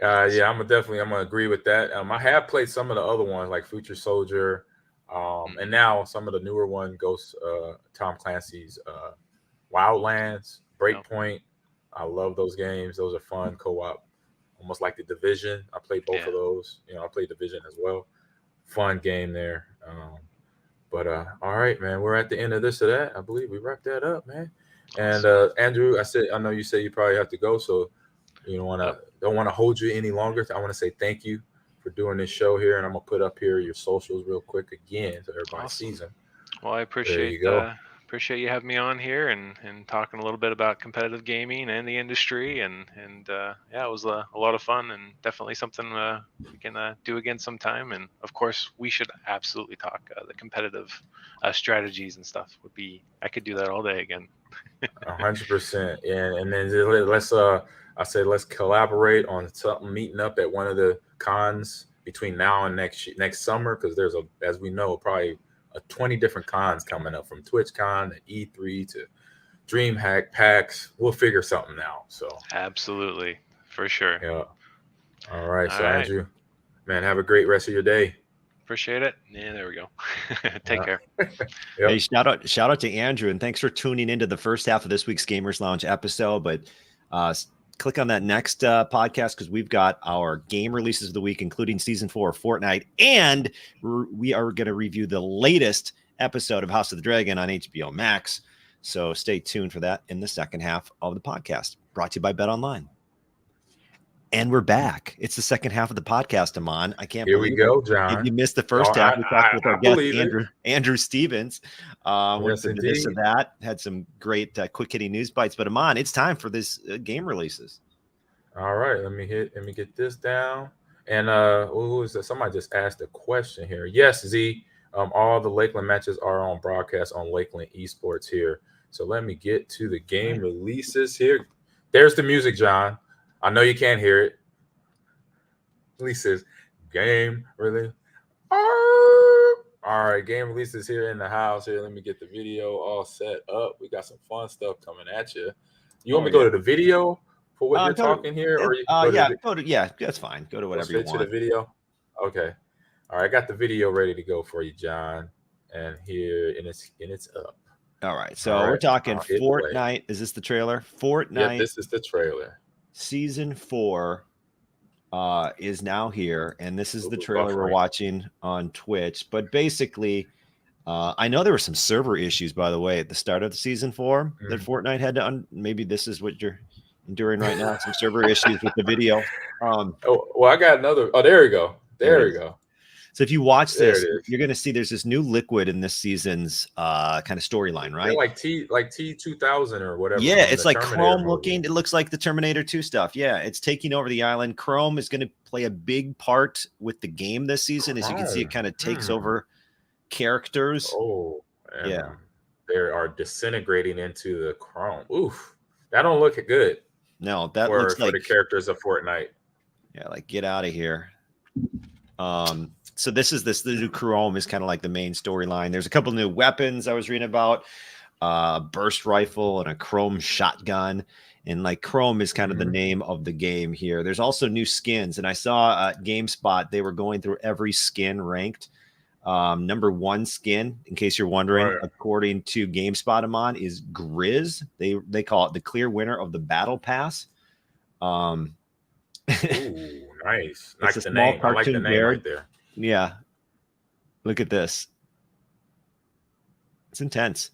I'm gonna agree with that. I have played some of the other ones like Future Soldier, and now some of the newer one, Tom Clancy's Wildlands, Breakpoint. I love those games. Those are fun co-op, almost like the Division. I played both of those. I played Division as well. Fun game there. But all right, man, we're at the end of this or that. I believe we wrapped that up, man. And Andrew, I know you say you probably have to go, so don't want to hold you any longer. I want to say thank you for doing this show here, and I'm gonna put up here your socials real quick again so everybody sees them. Well, I appreciate you having me on here and talking a little bit about competitive gaming and the industry, and it was a lot of fun and definitely something we can do again sometime. And of course, we should absolutely talk the competitive strategies and stuff. I could do that all day again. 100%. And then let's collaborate on something, meeting up at one of the cons between now and next summer, because there's as we know, probably 20 different cons coming up, from TwitchCon to E3 to DreamHack PAX. We'll figure something out. So absolutely, for sure. Yeah. All right. Andrew, man, have a great rest of your day. Appreciate it. Yeah, there we go. Take care. Yep. Hey, shout out to Andrew, and thanks for tuning into the first half of this week's Gamers Lounge episode. But click on that next podcast, because we've got our game releases of the week, including season 4 of Fortnite, and we are going to review the latest episode of House of the Dragon on HBO Max. So stay tuned for that in the second half of the podcast, brought to you by Bet Online. And we're back. It's the second half of the podcast, Ahman. I can't believe we go, John. If you missed the first half, we talked with our guest, Andrew Stevens. Went into this and that, had some great quick hitting news bites. But Ahman, it's time for this game releases. All right, let me get this down. And who is that? Somebody just asked a question here. Yes, Z. All the Lakeland matches are on broadcast on Lakeland Esports here. So let me get to the game releases here. There's the music, John. I know you can't hear it. Releases, game release. All right, game releases here in the house. Here, let me get the video all set up. We got some fun stuff coming at you. You want me to go to the video for what you're talking here, or that's fine. Go to whatever you want. To the video. Okay. All right. I got the video ready to go for you, John. And here, and it's up. All right. So we're talking Fortnite. Is this the trailer? Fortnite. Yeah, this is the trailer. Season 4 is now here, and this is the trailer we're watching on Twitch. But basically, I know there were some server issues, by the way, at the start of the season 4 that Fortnite had to. Maybe this is what you're enduring right now. Some server issues with the video. I got another. Oh, there we go. There we go. So if you watch this, you're going to see there's this new liquid in this season's kind of storyline, right? Yeah, like T2000 or whatever. Yeah, it's like Chrome looking. It looks like the Terminator 2 stuff. Yeah, it's taking over the island. Chrome is going to play a big part with the game this season. As you can see, it kind of takes over characters. Oh, yeah. They are disintegrating into the Chrome. Oof, that don't look good. No, that looks like for the characters of Fortnite. Yeah, like get out of here. So the new Chrome is kind of like the main storyline. There's a couple new weapons I was reading about, burst rifle and a Chrome shotgun. And like Chrome is kind of the name of the game here. There's also new skins. And I saw at GameSpot, they were going through every skin ranked. Number 1 skin, in case you're wondering, according to GameSpot, Ahman, is Grizz. They call it the clear winner of the Battle Pass. Ooh, nice. It's a small cartoon bear right there. Yeah. Look at this. It's intense.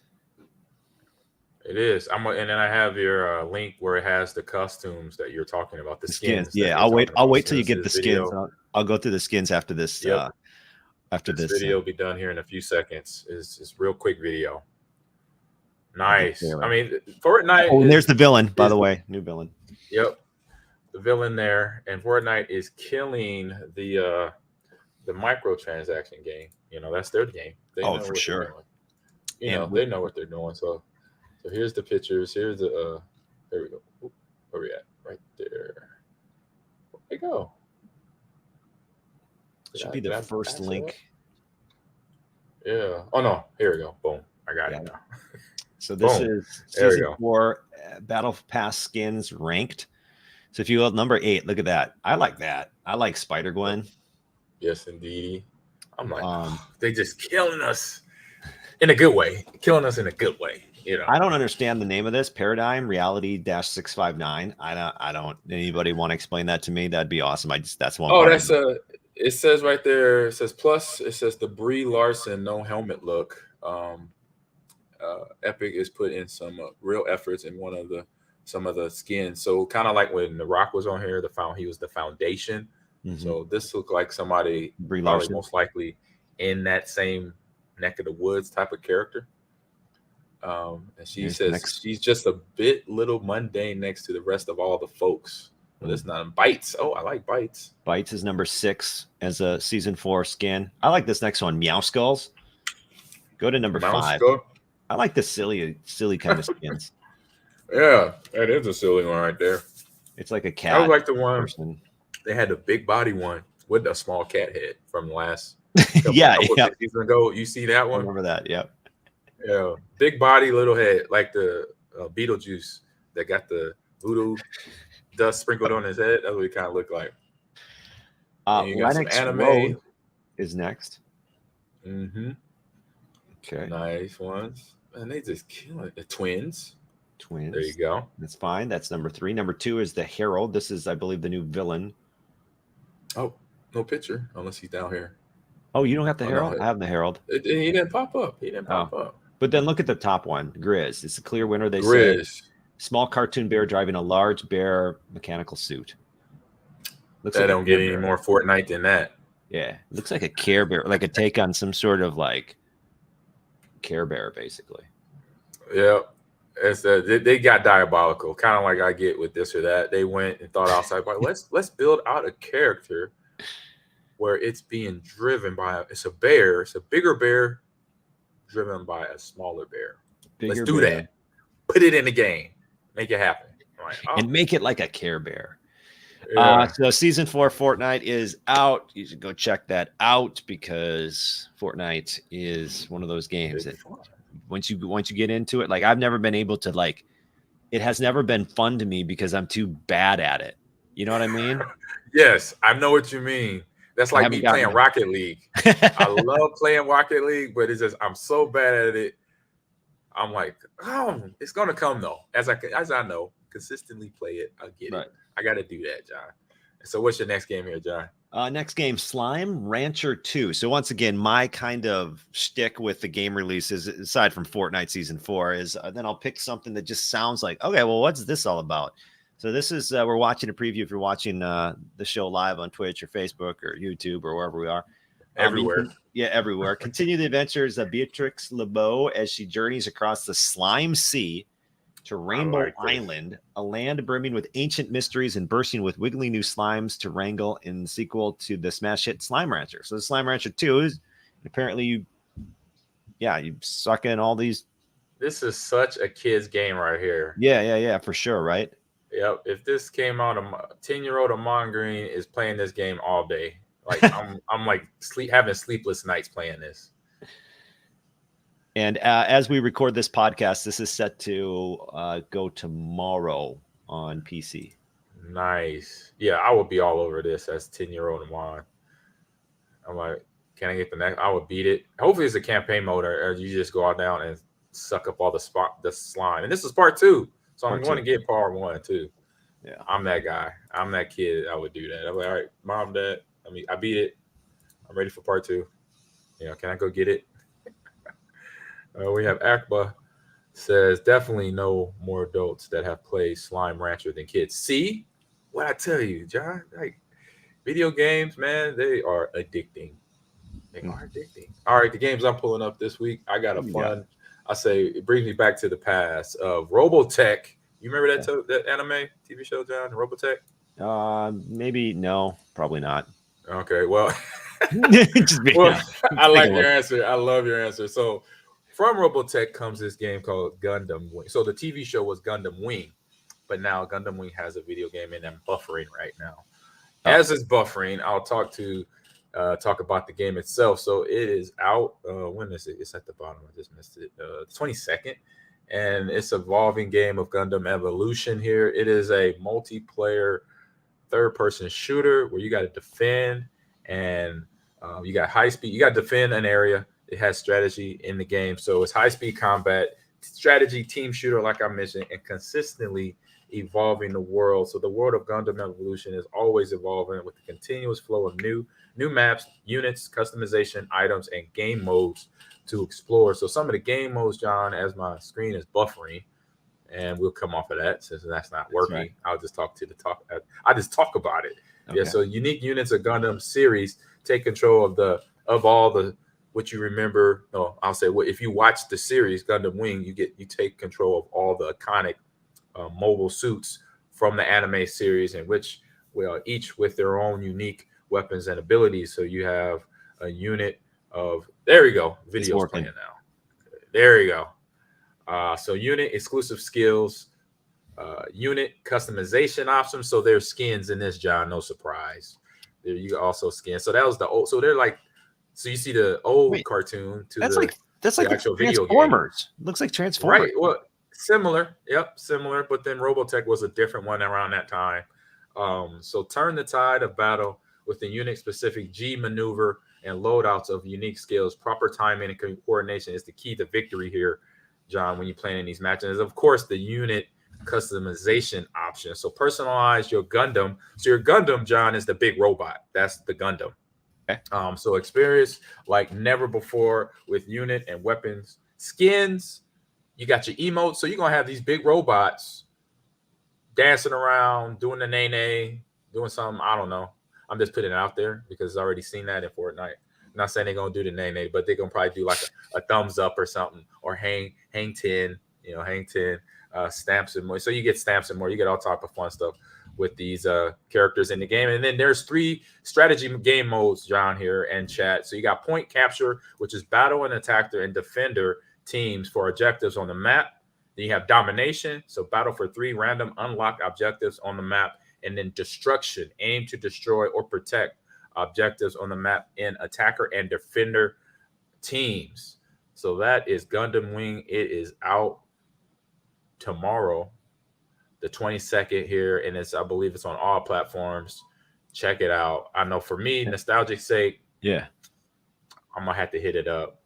It is. And then I have your link where it has the costumes that you're talking about. The skins. Yeah, I'll wait till you get the skins. I'll go through the skins after this. Yep. After this video will be done here in a few seconds. It's real quick video. Nice. I mean, Fortnite. Oh, and there's the villain, by the way. New villain. Yep. The villain there. And Fortnite is killing the microtransaction game. You know, that's their game. They know for sure. You know, they know what they're doing. So here's the pictures. Here's the there we go. Oop, where we at? Right there. Where'd they go? Should be the first link. Yeah. Oh no. Here we go. Boom. I got it now. So this is season 4 Battle Pass skins ranked. So if you look number 8, look at that. I like that. I like Spider-Gwen. Yes, indeed. I'm like, they just killing us in a good way. Killing us in a good way. You know. I don't understand the name of this. Paradigm Reality-659. I don't. Anybody want to explain that to me? That'd be awesome. That's one. Oh, that's it says right there. It says plus. It says the Brie Larson no helmet look. Epic is put in some real efforts in some of the skins. So kind of like when The Rock was on here, he was the foundation. So this looked like somebody Brie Larson, most likely in that same neck of the woods type of character. And she says she's just a little mundane next to the rest of all the folks. But it's not Bites. Oh, I like Bites. Bites is number 6 as a season 4 skin. I like this next one, Meow Skulls. Go to number 5. I like the silly kind of skins. Yeah, that is a silly one right there. It's like a cat. I like the one they had the big body one with a small cat head from the last couple seasons ago. You see that one? I remember that? Yep. Yeah, big body, little head, like the Beetlejuice that got the voodoo dust sprinkled on his head. That's what he kind of looked like. Lennox Road is next. Okay. Nice ones. And they just kill it. The twins. There you go. That's fine. That's number 3. Number 2 is the Herald. This is, I believe, the new villain. Oh, no picture unless he's down here. Oh, you don't have the Herald? No, I have the Herald. He didn't pop up. But then look at the top one, Grizz. It's a clear winner. They say small cartoon bear driving a large bear mechanical suit. Looks like don't get any more Fortnite than that. Yeah, looks like a Care Bear, like a take on some sort of like Care Bear, basically. Yeah, they got diabolical, kind of like I get with this or that. They went and thought outside, like let's build out a character where it's being driven by it's a bigger bear driven by a smaller bear. Let's do that. Put it in the game. Make it happen. Like, and make it like a Care Bear. Yeah. So season 4 Fortnite is out. You should go check that out because Fortnite is one of those games that once you get into it, like I've never been able to like, it has never been fun to me because I'm too bad at it. You know what I mean? Yes, I know what you mean. That's like me playing Rocket League. I love playing Rocket League, but it's just I'm so bad at it. I'm like, oh, it's gonna come though. As I know, consistently play it, I'll get it. I got to do that, John. So what's your next game here, John? Next game, Slime Rancher 2. So once again, my kind of shtick with the game releases, aside from Fortnite Season 4, is then I'll pick something that just sounds like, okay, well, what's this all about? So this is, we're watching a preview if you're watching the show live on Twitch or Facebook or YouTube or wherever we are. Everywhere. Everywhere. Continue the adventures of Beatrix LeBeau as she journeys across the Slime Sea to Rainbow Island, a land brimming with ancient mysteries and bursting with wiggly new slimes to wrangle in the sequel to the smash hit Slime Rancher. So the Slime Rancher 2 is apparently you suck in all these. This is such a kid's game right here. Yeah, for sure, right? Yep. If this came out, 10-year-old Ahman Green is playing this game all day. Like I'm like having sleepless nights playing this. And as we record this podcast, this is set to go tomorrow on PC. Nice. Yeah, I would be all over this as 10-year-old Ahman. I'm like, can I get the next? I would beat it. Hopefully it's a campaign mode or you just go out down and suck up all the slime. And this is part 2. So I'm going to get part 1 too. Yeah. I'm that guy. I'm that kid. I would do that. I'm like, all right, mom, dad. I beat it. I'm ready for part 2. Can I go get it? We have Akba says definitely no more adults that have played Slime Rancher than kids. See what I tell you, John? Like video games, man, they are addicting. They are addicting. All right, the games I'm pulling up this week, I got a fun. I say it brings me back to the past of Robotech. You remember that anime TV show, John? Robotech? Maybe no, probably not. Okay, well, I like your answer. I love your answer. So from Robotech comes this game called Gundam Wing. So the TV show was Gundam Wing, but now Gundam Wing has a video game and I'm buffering right now. As it's buffering, I'll talk about the game itself. So it is out. When is it? It's at the bottom. I just missed it. The 22nd. And it's an evolving game of Gundam Evolution here. It is a multiplayer third-person shooter where you got to defend and you got high speed. You got to defend an area. It has strategy in the game. So it's high-speed combat, strategy, team shooter, like I mentioned, and consistently evolving the world. So the world of Gundam Evolution is always evolving with the continuous flow of new maps, units, customization, items, and game modes to explore. So some of the game modes, John, as my screen is buffering, and we'll come off of that since that's not working. Right. I'll just talk about it. Okay. Yeah. So unique units of Gundam series take control of all the what you remember. No, I'll say if you watch the series Gundam Wing, you take control of all the iconic mobile suits from the anime series, in which each with their own unique weapons and abilities. So you have a unit of there we go. Video's playing now. There you go. So unit exclusive skills, unit customization options. So there's skins in this, John. No surprise. There you also skins. So that was the old. So they're like. So you see the old cartoon to that's like actual video Transformers. Game. Looks like Transformers. Right. Well, similar. Yep, similar. But then Robotech was a different one around that time. So turn the tide of battle with the unit-specific G maneuver and loadouts of unique skills. Proper timing and coordination is the key to victory here, John, when you're playing in these matches. Of course, the unit customization option. So personalize your Gundam. So your Gundam, John, is the big robot. That's the Gundam. Okay. So experience like never before with unit and weapons. Skins, you got your emotes. So you're going to have these big robots dancing around, doing the nay-nay, doing something. I don't know. I'm just putting it out there because I've already seen that in Fortnite. I'm not saying they're going to do the nay-nay, but they're going to probably do like a thumbs up or something, or hang 10, hang 10 stamps and more. So you get stamps and more. You get all type of fun stuff with these characters in the game. And then there's 3 strategy game modes, John, here and chat. So you got point capture, which is battle and attacker and defender teams for objectives on the map. Then you have domination, so battle for 3 random unlocked objectives on the map. And then destruction, aim to destroy or protect objectives on the map in attacker and defender teams. So that is Gundam Wing. It is out tomorrow, the 22nd here, and I believe it's on all platforms. check it out. I know for me, nostalgic sake, yeah, I'm gonna have to hit it up,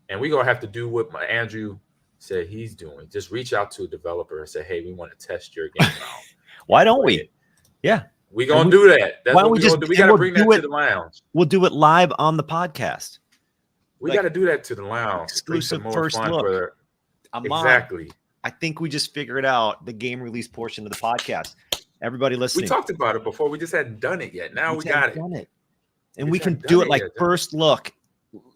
and we're gonna have to do what Andrew said he's doing. Just reach out to a developer and say, "Hey, we want to test your game out." Why don't we? It. Yeah, we're gonna do that. That's what we're gonna do. We gotta bring that to the lounge. We'll do it live on the podcast. We got to do that to the lounge. Exclusive first look. Exactly. I think we just figured out the game release portion of the podcast. Everybody listening. We talked about it before. We just hadn't done it yet. Now we got it. And we can do it like first look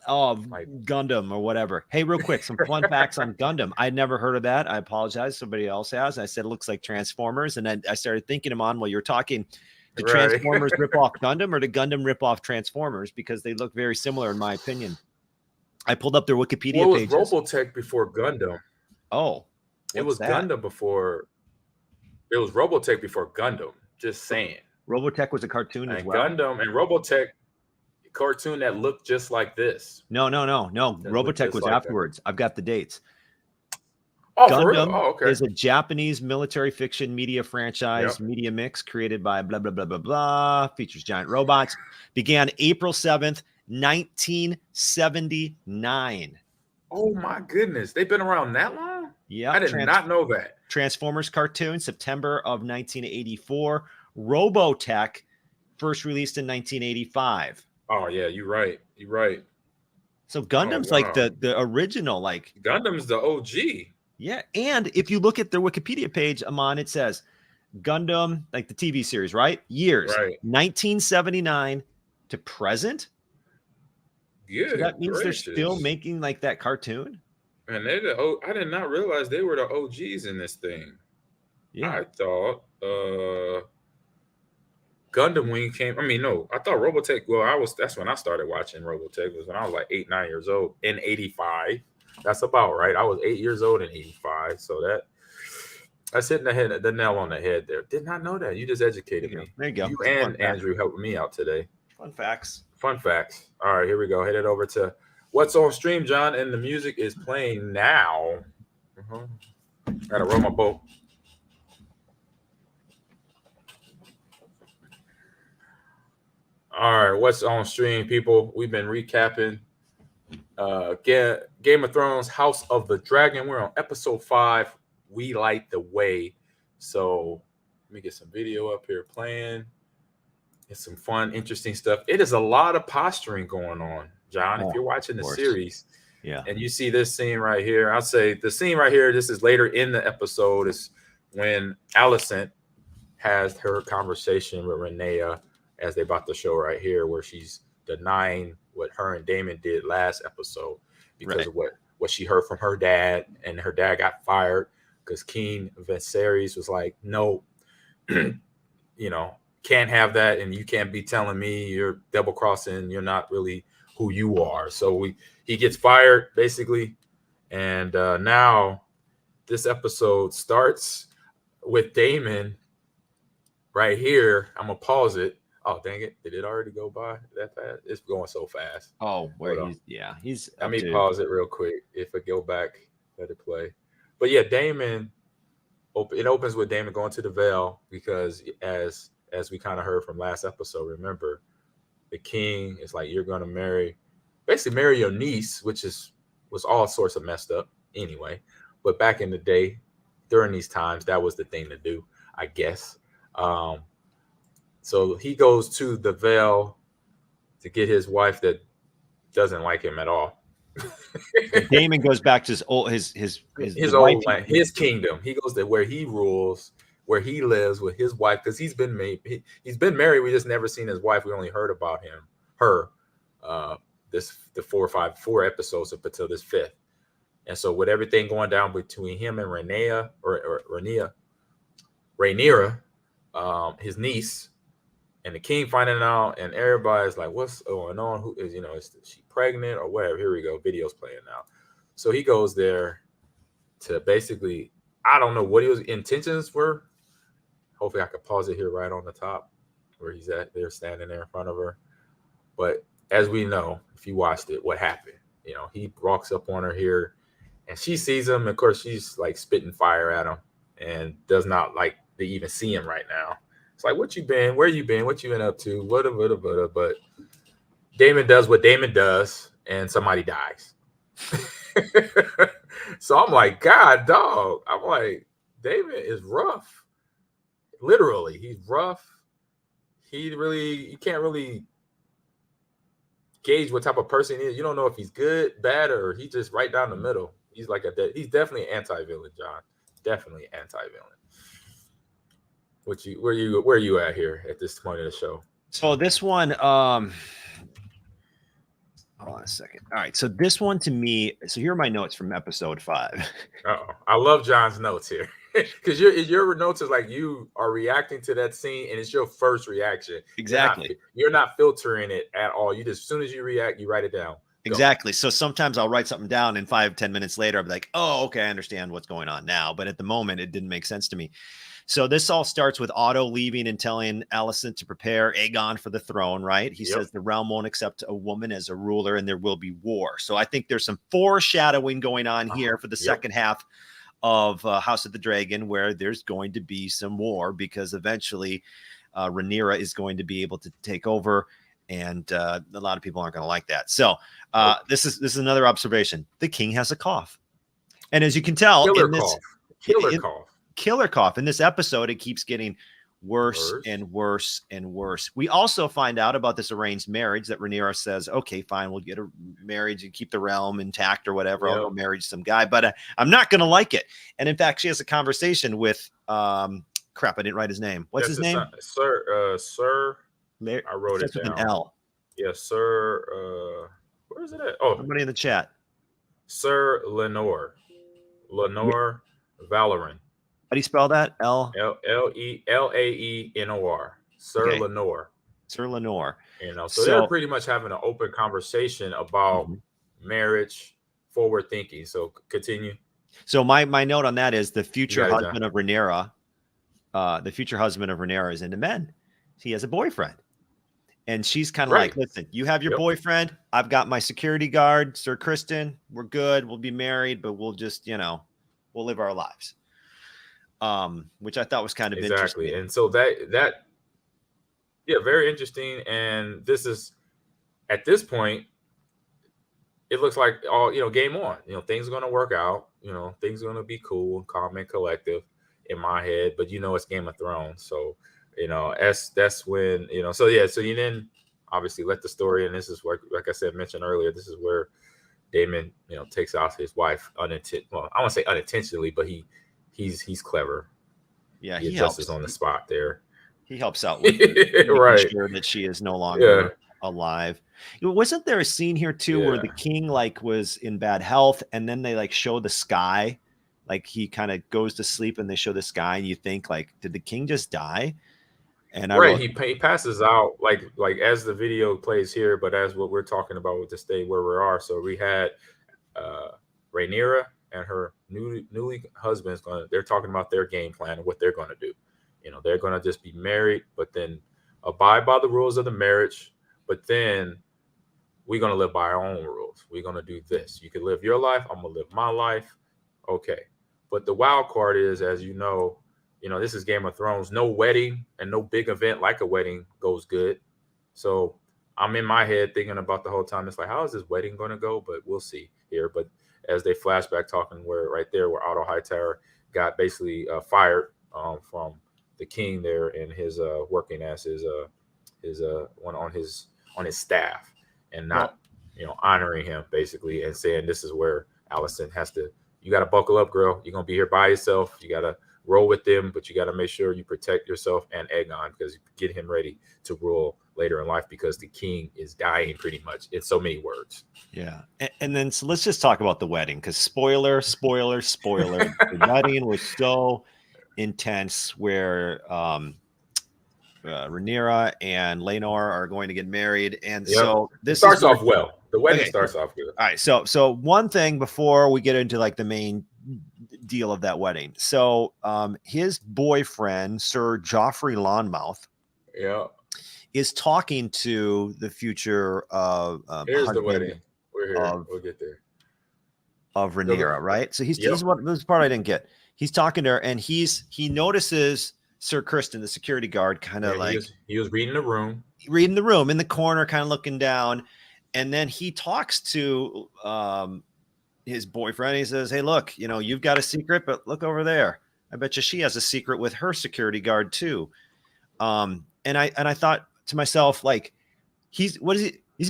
of Gundam or whatever. Hey, real quick, some fun facts on Gundam. I'd never heard of that. I apologize. Somebody else has. I said it looks like Transformers. And then I started thinking, Ahman, while you're talking, did Transformers rip off Gundam or did Gundam rip off Transformers? Because they look very similar in my opinion. I pulled up their Wikipedia pages. It was Robotech before Gundam. Oh. It was Gundam before. It was Robotech before Gundam. Just saying. Robotech was a cartoon as well. Gundam and Robotech cartoon that looked just like this. No. Robotech was afterwards. That. I've got the dates. Oh, Gundam is a Japanese military fiction media franchise, media mix created by blah, blah, blah, blah, blah. Features giant robots. Began April 7th, 1979. Oh, my goodness. They've been around that long? Yeah. I did not know that. Transformers cartoon, September of 1984. Robotech, first released in 1985. Oh, yeah, you're right. You're right. So Gundam's like the original, like Gundam's the OG. Yeah. And if you look at their Wikipedia page, Ahman, it says Gundam, like the TV series, right? Years, 1979 to present. Yeah. So that means they're still making like that cartoon. And I did not realize they were the OGs in this thing. Yeah. I thought Gundam Wing came. I mean, no, I thought Robotech. Well, that's when I started watching Robotech. Was when I was like 8, 9 years old in '85. That's about right. I was 8 years old in '85. So that's hitting the nail on the head there. Did not know that. You just educated me. There you go. You and Andrew helped me out today. Fun facts. Fun facts. All right, here we go. Headed over to what's on stream, Jon, and the music is playing now. Gotta roll my boat. All right, what's on stream, people? We've been recapping Game of Thrones, House of the Dragon. We're on episode 5. We Light the Way. So let me get some video up here playing. It's some fun, interesting stuff. It is a lot of posturing going on, Jon. If you're watching the series, and you see this scene right here, I'll say the scene right here, this is later in the episode, is when Alicent has her conversation with Rhaenyra, as they about to show right here, where she's denying what her and Daemon did last episode because of what she heard from her dad, and her dad got fired because King Viserys was like, no, can't have that, and you can't be telling me you're double crossing, you're not really who you are. So he gets fired basically, and now this episode starts with Daemon right here. I'm gonna pause it. Oh, dang it. Did it already go by that fast? It's going so fast. Oh, he's let me pause it real quick. If I go back, let it play. But yeah, Daemon, it opens with Daemon going to the Vale because as we kind of heard from last episode, remember, the king is like, you're going to marry your niece, which was all sorts of messed up anyway. But back in the day, during these times, that was the thing to do, I guess. So he goes to the Vale to get his wife that doesn't like him at all. Daemon goes back to his old land, his kingdom. He goes to where he rules, where he lives with his wife, because he's been married. We just never seen his wife. We only heard about her the 4 episodes up until this 5th. And so with everything going down between him and Rhaenyra, his niece, and the king finding out, and everybody's like, what's going on? Who is, is she pregnant or whatever? Here we go. Video's playing now. So he goes there to basically, I don't know what his intentions were. Hopefully I could pause it here right on the top where he's at. They're standing there in front of her. But as we know, if you watched it, what happened? He walks up on her here and she sees him. Of course, she's like spitting fire at him and does not like to even see him right now. It's like, what you been? Where you been? What you been up to? But Daemon does what Daemon does, and somebody dies. So I'm like, God, dog. I'm like, Daemon is rough. Literally, he's rough. You can't really gauge what type of person he is. You don't know if he's good, bad, or he's just right down the middle. He's he's definitely an anti-villain, John. Definitely anti-villain. Where are you at here at this point of the show? So this one, hold on a second. All right, so this one to me. So here are my notes from episode 5. I love John's notes here. Because your notes is like you are reacting to that scene, and it's your first reaction. Exactly. You're not filtering it at all. You just, as soon as you react, you write it down. Exactly. So sometimes I'll write something down, and 5-10 minutes later, I'll be like, oh, okay, I understand what's going on now. But at the moment, it didn't make sense to me. So this all starts with Otto leaving and telling Alicent to prepare Aegon for the throne, right? He says the realm won't accept a woman as a ruler, and there will be war. So I think there's some foreshadowing going on here for the second half of House of the Dragon, where there's going to be some war, because eventually Rhaenyra is going to be able to take over, and a lot of people aren't going to like that. So this is another observation. The king has a cough, and as you can tell, killer cough. In this episode, it keeps getting worse and worse and worse. We also find out about this arranged marriage that Rhaenyra says, okay, fine, we'll get a marriage and keep the realm intact or whatever. I'll go marry some guy, but I'm not going to like it. And in fact, she has a conversation with, crap, I didn't write his name. What's his name? Sir. I wrote it down. With an L. Yes, Sir. Where is it at? Oh, somebody in the chat. Sir Lenore Valorant. How do you spell that? Laelenor. Sir Lenore. Sir Lenore. So they're pretty much having an open conversation about marriage, forward thinking. So continue. So my note on that is the future husband of Rhaenyra. The future husband of Rhaenyra is into men. He has a boyfriend. And she's kind of like, listen, you have your boyfriend. I've got my security guard, Sir Kristen. We're good. We'll be married, but we'll just, we'll live our lives. Which I thought was kind of interesting. And so that very interesting. And this is, at this point, it looks like game on. Things are going to work out. Things are going to be cool, calm, and collective in my head. But it's Game of Thrones, so that's when So you then obviously let the story, and this is where, like I said, mentioned earlier, this is where Daemon takes out his wife I won't say unintentionally, but he's clever. Yeah, he adjusts on the spot there. He helps out with making sure that she is no longer alive. Wasn't there a scene here too where the king was in bad health, and then they show the sky, he kind of goes to sleep and they show the sky, and you think did the king just die? And he passes out like as the video plays here, but as what we're talking about with the state where we are. So we had Rhaenyra and her newly husband's they're talking about their game plan and what they're going to do. They're going to just be married, but then abide by the rules of the marriage. But then we're going to live by our own rules. We're going to do this. You can live your life. I'm going to live my life. Okay. But the wild card is, as this is Game of Thrones. No wedding and no big event like a wedding goes good. So I'm in my head thinking about the whole time. It's like, how is this wedding going to go? But we'll see here. But as they flashback talking where Otto Hightower got basically fired from the king there and his working as his one on his staff, and not honoring him basically, and saying this is where Alicent has to, you got to buckle up, girl. You're gonna be here by yourself. You got to roll with them, but you got to make sure you protect yourself and Aegon, because you get him ready to rule later in life, because the king is dying pretty much in so many words. Yeah. And then so let's just talk about the wedding, because spoiler. The wedding was so intense, where Rhaenyra and Laenor are going to get married. And so this starts off well. The wedding starts off good. All right. So one thing before we get into the main deal of that wedding. So his boyfriend, Sir Joffrey Lonmouth, is talking to the future of here's the wedding. We're here. We'll get there. Of Rhaenyra, right? So this is the part I didn't get. He's talking to her, and he notices Sir Kristen, the security guard, kind of he was reading the room in the corner, kind of looking down. And then he talks to his boyfriend. He says, hey, look, you've got a secret, but look over there. I bet you she has a secret with her security guard too. And I thought to myself, like, he's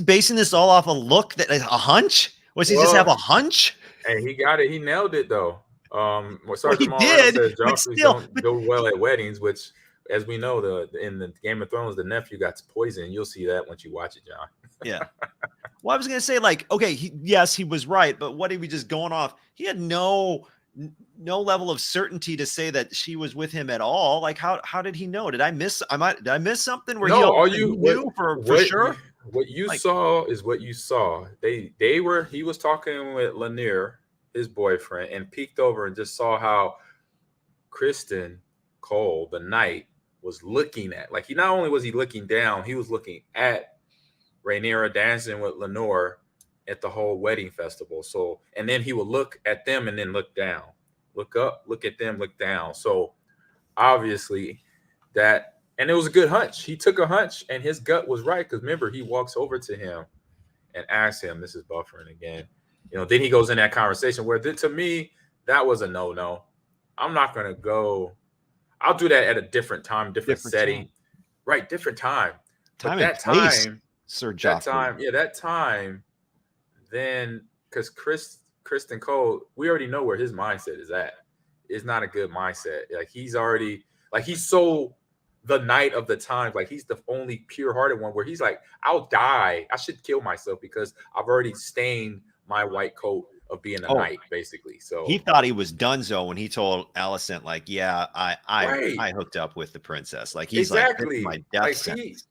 basing this all off a look, that a hunch? Was he just have a hunch? And he got it. He nailed it though. He did. Says Joffrey don't do well at weddings, which, as we know, in the Game of Thrones, the nephew got poisoned. You'll see that once you watch it, John. Yeah. Well, I was gonna say, like, okay, yes, he was right, but what if we just going off? He had no level of certainty to say that she was with him at all. Like, how did he know? Did I miss something where he knew for sure? What you saw is what you saw. He was talking with Lanier, his boyfriend, and peeked over and just saw how Kristen Cole, the knight, was looking at. Like, not only was he looking down, he was looking at Rhaenyra dancing with Lenore at the whole wedding festival. So, and then he would look at them and then look down, look up, look at them, look down. So obviously that, and it was a good hunch. He took a hunch and his gut was right. Because remember, he walks over to him and asks him, this is buffering again. Then he goes in that conversation where, to me, that was a no. I'm not going to go. I'll do that at a different time, different setting. Time. Right, different time. Time but and that place, time, Sir Joffrey. that time, then, because Kristen Cole, we already know where his mindset is at. It's not a good mindset. Like, he's so the night of the time. Like, he's the only pure-hearted one where he's like, I'll die. I should kill myself because I've already stained my white coat of being a knight, basically. So he thought he was donezo when he told Alicent, like, yeah, I hooked up with the princess. Like, he's exactly like, my death sentence.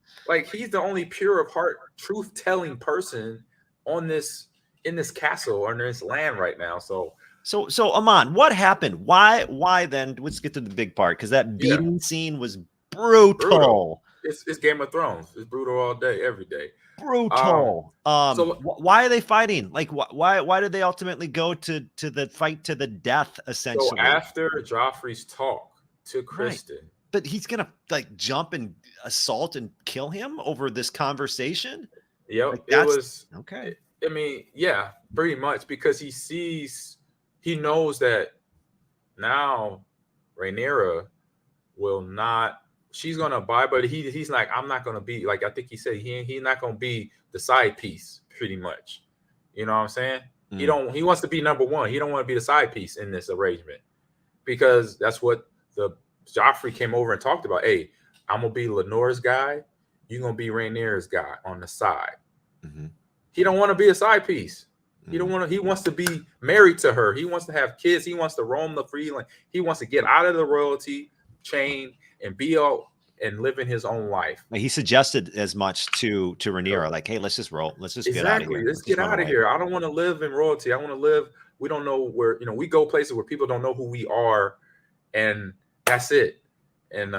He's the only pure of heart, truth-telling person in this castle or in this land right now. So Ahman, what happened? Why then? Let's get to the big part, because that beating scene was brutal. It's Game of Thrones. It's brutal all day, every day. Brutal. So why are they fighting? Like, why did they ultimately go to the fight to the death, essentially? So after Joffrey's talk to Kristen, right. But he's gonna like jump and assault and kill him over this conversation. Yep, like, it was okay. I mean, yeah, pretty much, because he knows that now Rhaenyra will not. She's gonna abide, but he's like, I'm not gonna be like. I think he said he's not gonna be the side piece, pretty much. You know what I'm saying? He wants to be number one. He don't want to be the side piece in this arrangement, because that's what the Joffrey came over and talked about. Hey, I'm gonna be Lenore's guy. You're gonna be Rhaenyra's guy on the side. Mm-hmm. He don't want to be a side piece. He don't want to. He wants to be married to her. He wants to have kids. He wants to roam the free land. He wants to get out of the royalty chain and be out and living his own life. He suggested as much to Rhaenyra, like, hey, let's just roll. Let's just get out of here. Let's get out of here. I don't want to live in royalty. I want to live. We don't know where, we go places where people don't know who we are, and that's it. And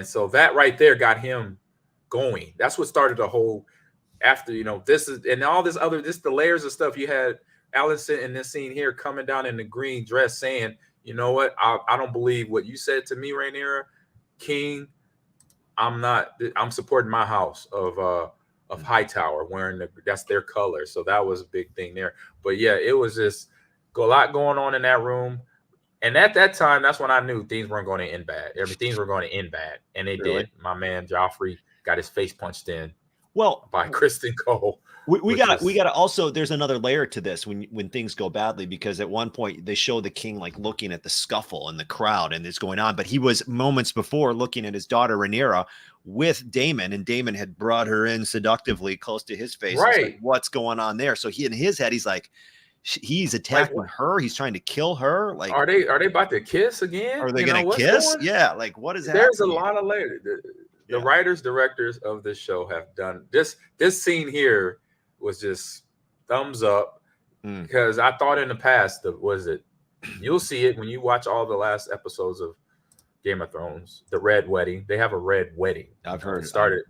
so that right there got him going. That's what started the whole. After this is and all this other the layers of stuff. You had Alicent in this scene here coming down in the green dress saying, you know what, I don't believe what you said to me, Rhaenyra, King. I'm supporting my house of Hightower wearing that's their color. So that was a big thing there. But yeah, it was just a lot going on in that room. And at that time, that's when I knew things weren't going to end bad. Things were going to end bad, and they did. My man Joffrey got his face punched in. Well, by Kristen Cole. We gotta also, there's another layer to this when things go badly, because at one point they show the king like looking at the scuffle in the crowd and it's going on, but he was moments before looking at his daughter Rhaenyra with Daemon, and Daemon had brought her in seductively close to his face. Right. Like, what's going on there? So he, in his head, he's like, he's attacking her. He's trying to kill her. Like, are they about to kiss again? Are they gonna kiss? Yeah. Like, what is happening? There's a lot of layers. The writers, directors of this show have done this. This scene here was just thumbs up, because I thought in the past, you'll see it when you watch all the last episodes of Game of Thrones, the red wedding. They have a red wedding. I've heard it started.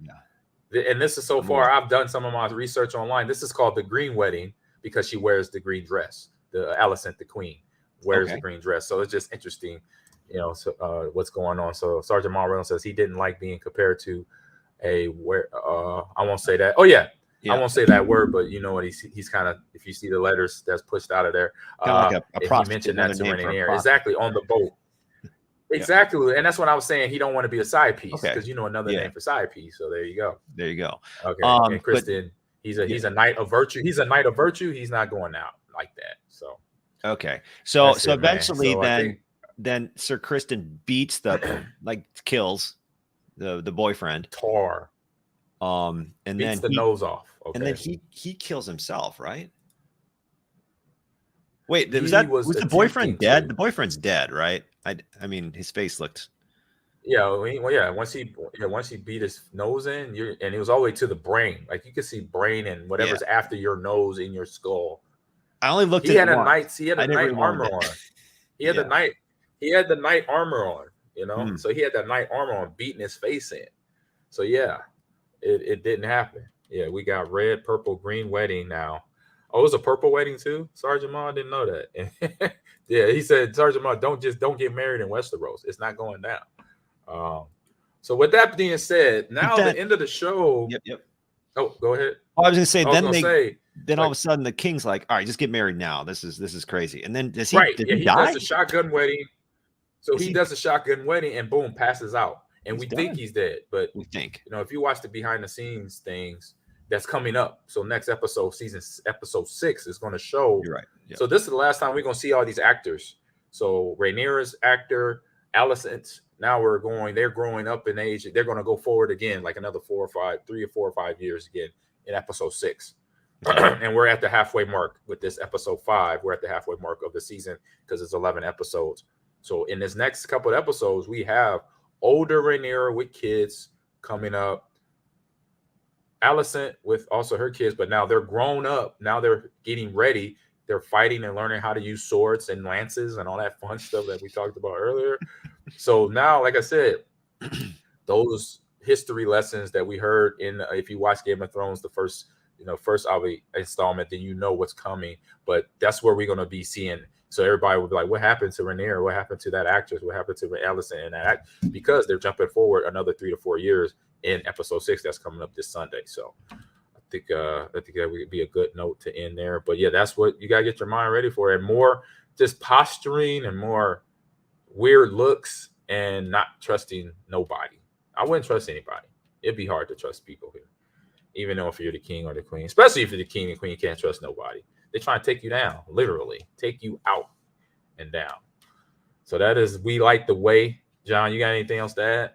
And this is so far, I've done some of my research online. This is called the green wedding because she wears the green dress. The Alicent, the queen, wears the green dress. So it's just interesting. what's going on. So Sergeant Ahman Reynolds says he didn't like being compared to I won't say that. Oh yeah. I won't say that word, but you know what he's kind of, if you see the letters that's pushed out of there, kind of like he mentioned that to Rainier exactly on the boat. Exactly, and that's what I was saying. He don't want to be a side piece because another name for side piece. So there you go. Okay, and Kristen, he's a knight of virtue. He's a knight of virtue. He's not going out like that. So so eventually, then Sir Kristen beats kills the boyfriend Tar. And beats then the nose off. Okay. And then he kills himself, right? Wait, was the boyfriend dead? The boyfriend's dead, right? I mean, his face looked. Once he beat his nose in, and it was all the way to the brain. Like you could see brain and whatever's after your nose in your skull. I only looked. He had a knight armor on. He had the knight armor on. So he had that knight armor on, beating his face in. So it didn't happen. Yeah, we got red, purple, green wedding now. Oh, it was a purple wedding too? Sergeant Ahman didn't know that. He said, Sergeant Ahman, don't get married in Westeros. It's not going down. So with that being said, now the end of the show. Yep. Oh, go ahead. I was going to say, then all of a sudden the king's like, all right, just get married now. This is crazy. And then does he die? He does a shotgun wedding. So he does a shotgun wedding and boom, passes out. And we think he's dead, but we think, if you watch the behind the scenes things that's coming up. So next episode 6 is going to show. You're right. Yep. So this is the last time we're going to see all these actors. So Rhaenyra's actor, Alicent's, now they're growing up in age. They're going to go forward again, like another 3 or 4 or 5 years again in episode 6. And we're at the halfway mark with this episode 5. We're at the halfway mark of the season because it's 11 episodes. So in this next couple of episodes, we have older Rhaenyra with kids coming up, Alicent with also her kids, but now they're grown up. Now they're getting ready. They're fighting and learning how to use swords and lances and all that fun stuff that we talked about earlier. So now, like I said, those history lessons that we heard if you watch Game of Thrones, the first installment, then what's coming. But that's where we're going to be seeing. So everybody will be like, what happened to Rhaenyra? What happened to that actress? What happened to Alicent and that? Because they're jumping forward another 3 to 4 years in episode 6 that's coming up this Sunday. So I think that would be a good note to end there. But yeah, that's what you got to get your mind ready for. And more just posturing and more weird looks and not trusting nobody. I wouldn't trust anybody. It'd be hard to trust people here, even though if you're the king or the queen, especially if you're the king and queen, you can't trust nobody. They try to take you down, literally take you out and down. So that is, we like the way. John, you got anything else to add?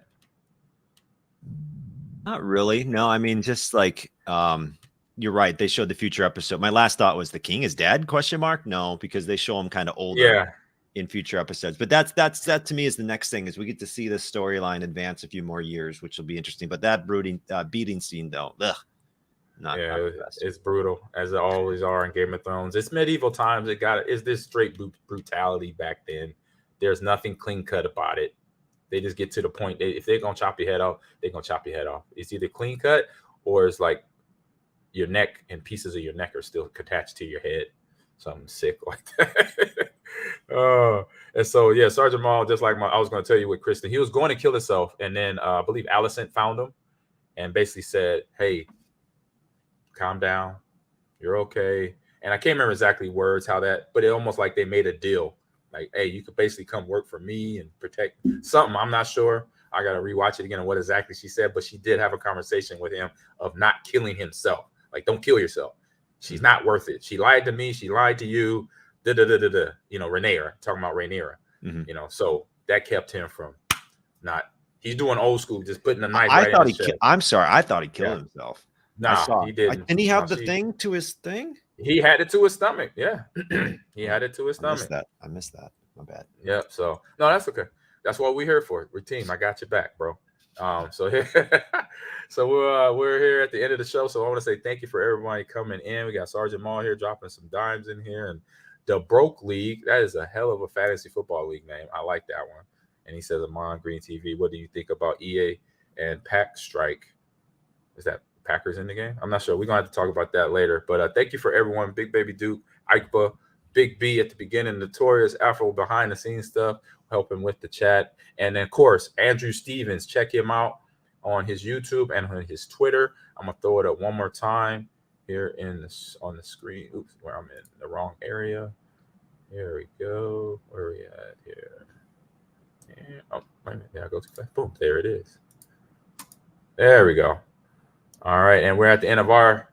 Not really. No, I mean, just like you're right. They showed the future episode. My last thought was the king is dead? ? No, because they show him kind of older in future episodes. But that to me is the next thing, is we get to see this storyline advance a few more years, which will be interesting. But that beating scene though, it's brutal, as it always are in Game of Thrones. It's medieval times. It's this straight brutality back then. There's nothing clean cut about it. They just get to the point. If they're gonna chop your head off, they're gonna chop your head off. It's either clean cut or it's like your neck and pieces of your neck are still attached to your head. Something sick like that. And so Sergeant Ahman, just like I was gonna tell you with Kristen, he was going to kill himself, and then I believe Alicent found him and basically said, "Hey, calm down, you're okay." And I can't remember exactly words but it almost like they made a deal, like, hey, you could basically come work for me and protect something. I'm not sure. I got to rewatch it again on what exactly she said, but she did have a conversation with him of not killing himself. Like, don't kill yourself. She's not worth it. She lied to me. She lied to you. Rhaenyra, talking about Rhaenyra. So that kept him from not. He's doing old school, just putting a knife. I'm sorry. I thought he killed himself. No, he didn't. Didn't he have the thing to his thing? He had it to his stomach. Yeah, he had it to his stomach. I missed that. My bad. Yeah. So no, that's okay. That's what we're here for. We're team. I got your back, bro. So we're here at the end of the show. So I want to say thank you for everybody coming in. We got Sergeant Ahman here dropping some dimes in here, and the Broke League. That is a hell of a fantasy football league name. I like that one. And he says, Ahman Green TV. What do you think about EA and Pack Strike? Is that Packers in the game? I'm not sure. We're gonna have to talk about that later. But thank you for everyone. Big Baby Duke, Ikeba, Big B at the beginning, Notorious Afro behind the scenes stuff, helping with the chat. And then, of course, Andrew Stevens. Check him out on his YouTube and on his Twitter. I'm going to throw it up one more time here on the screen. Oops, where I'm in the wrong area. Here we go. Where are we at here? Yeah. Oh, wait a minute. Did I go too fast? Boom. There it is. There we go. All right. And we're at the end of our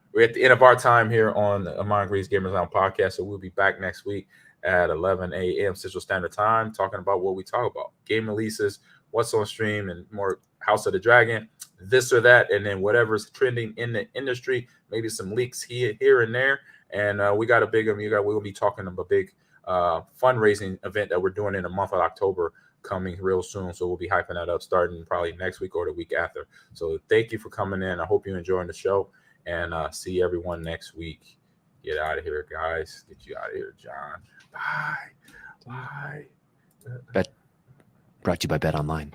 time here on the Ahman Green's Gamers Lounge podcast. So we'll be back next week at 11 a.m. Central Standard Time, talking about what we talk about. Game releases, what's on stream, and more House of the Dragon, this or that, and then whatever's trending in the industry, maybe some leaks here and there. And we'll be talking about a big fundraising event that we're doing in the month of October coming real soon. So we'll be hyping that up starting probably next week or the week after. So thank you for coming in. I hope you're enjoying the show, and see everyone next week. Get out of here, guys. Get you out of here, John. Bye. Brought to you by Bet Online.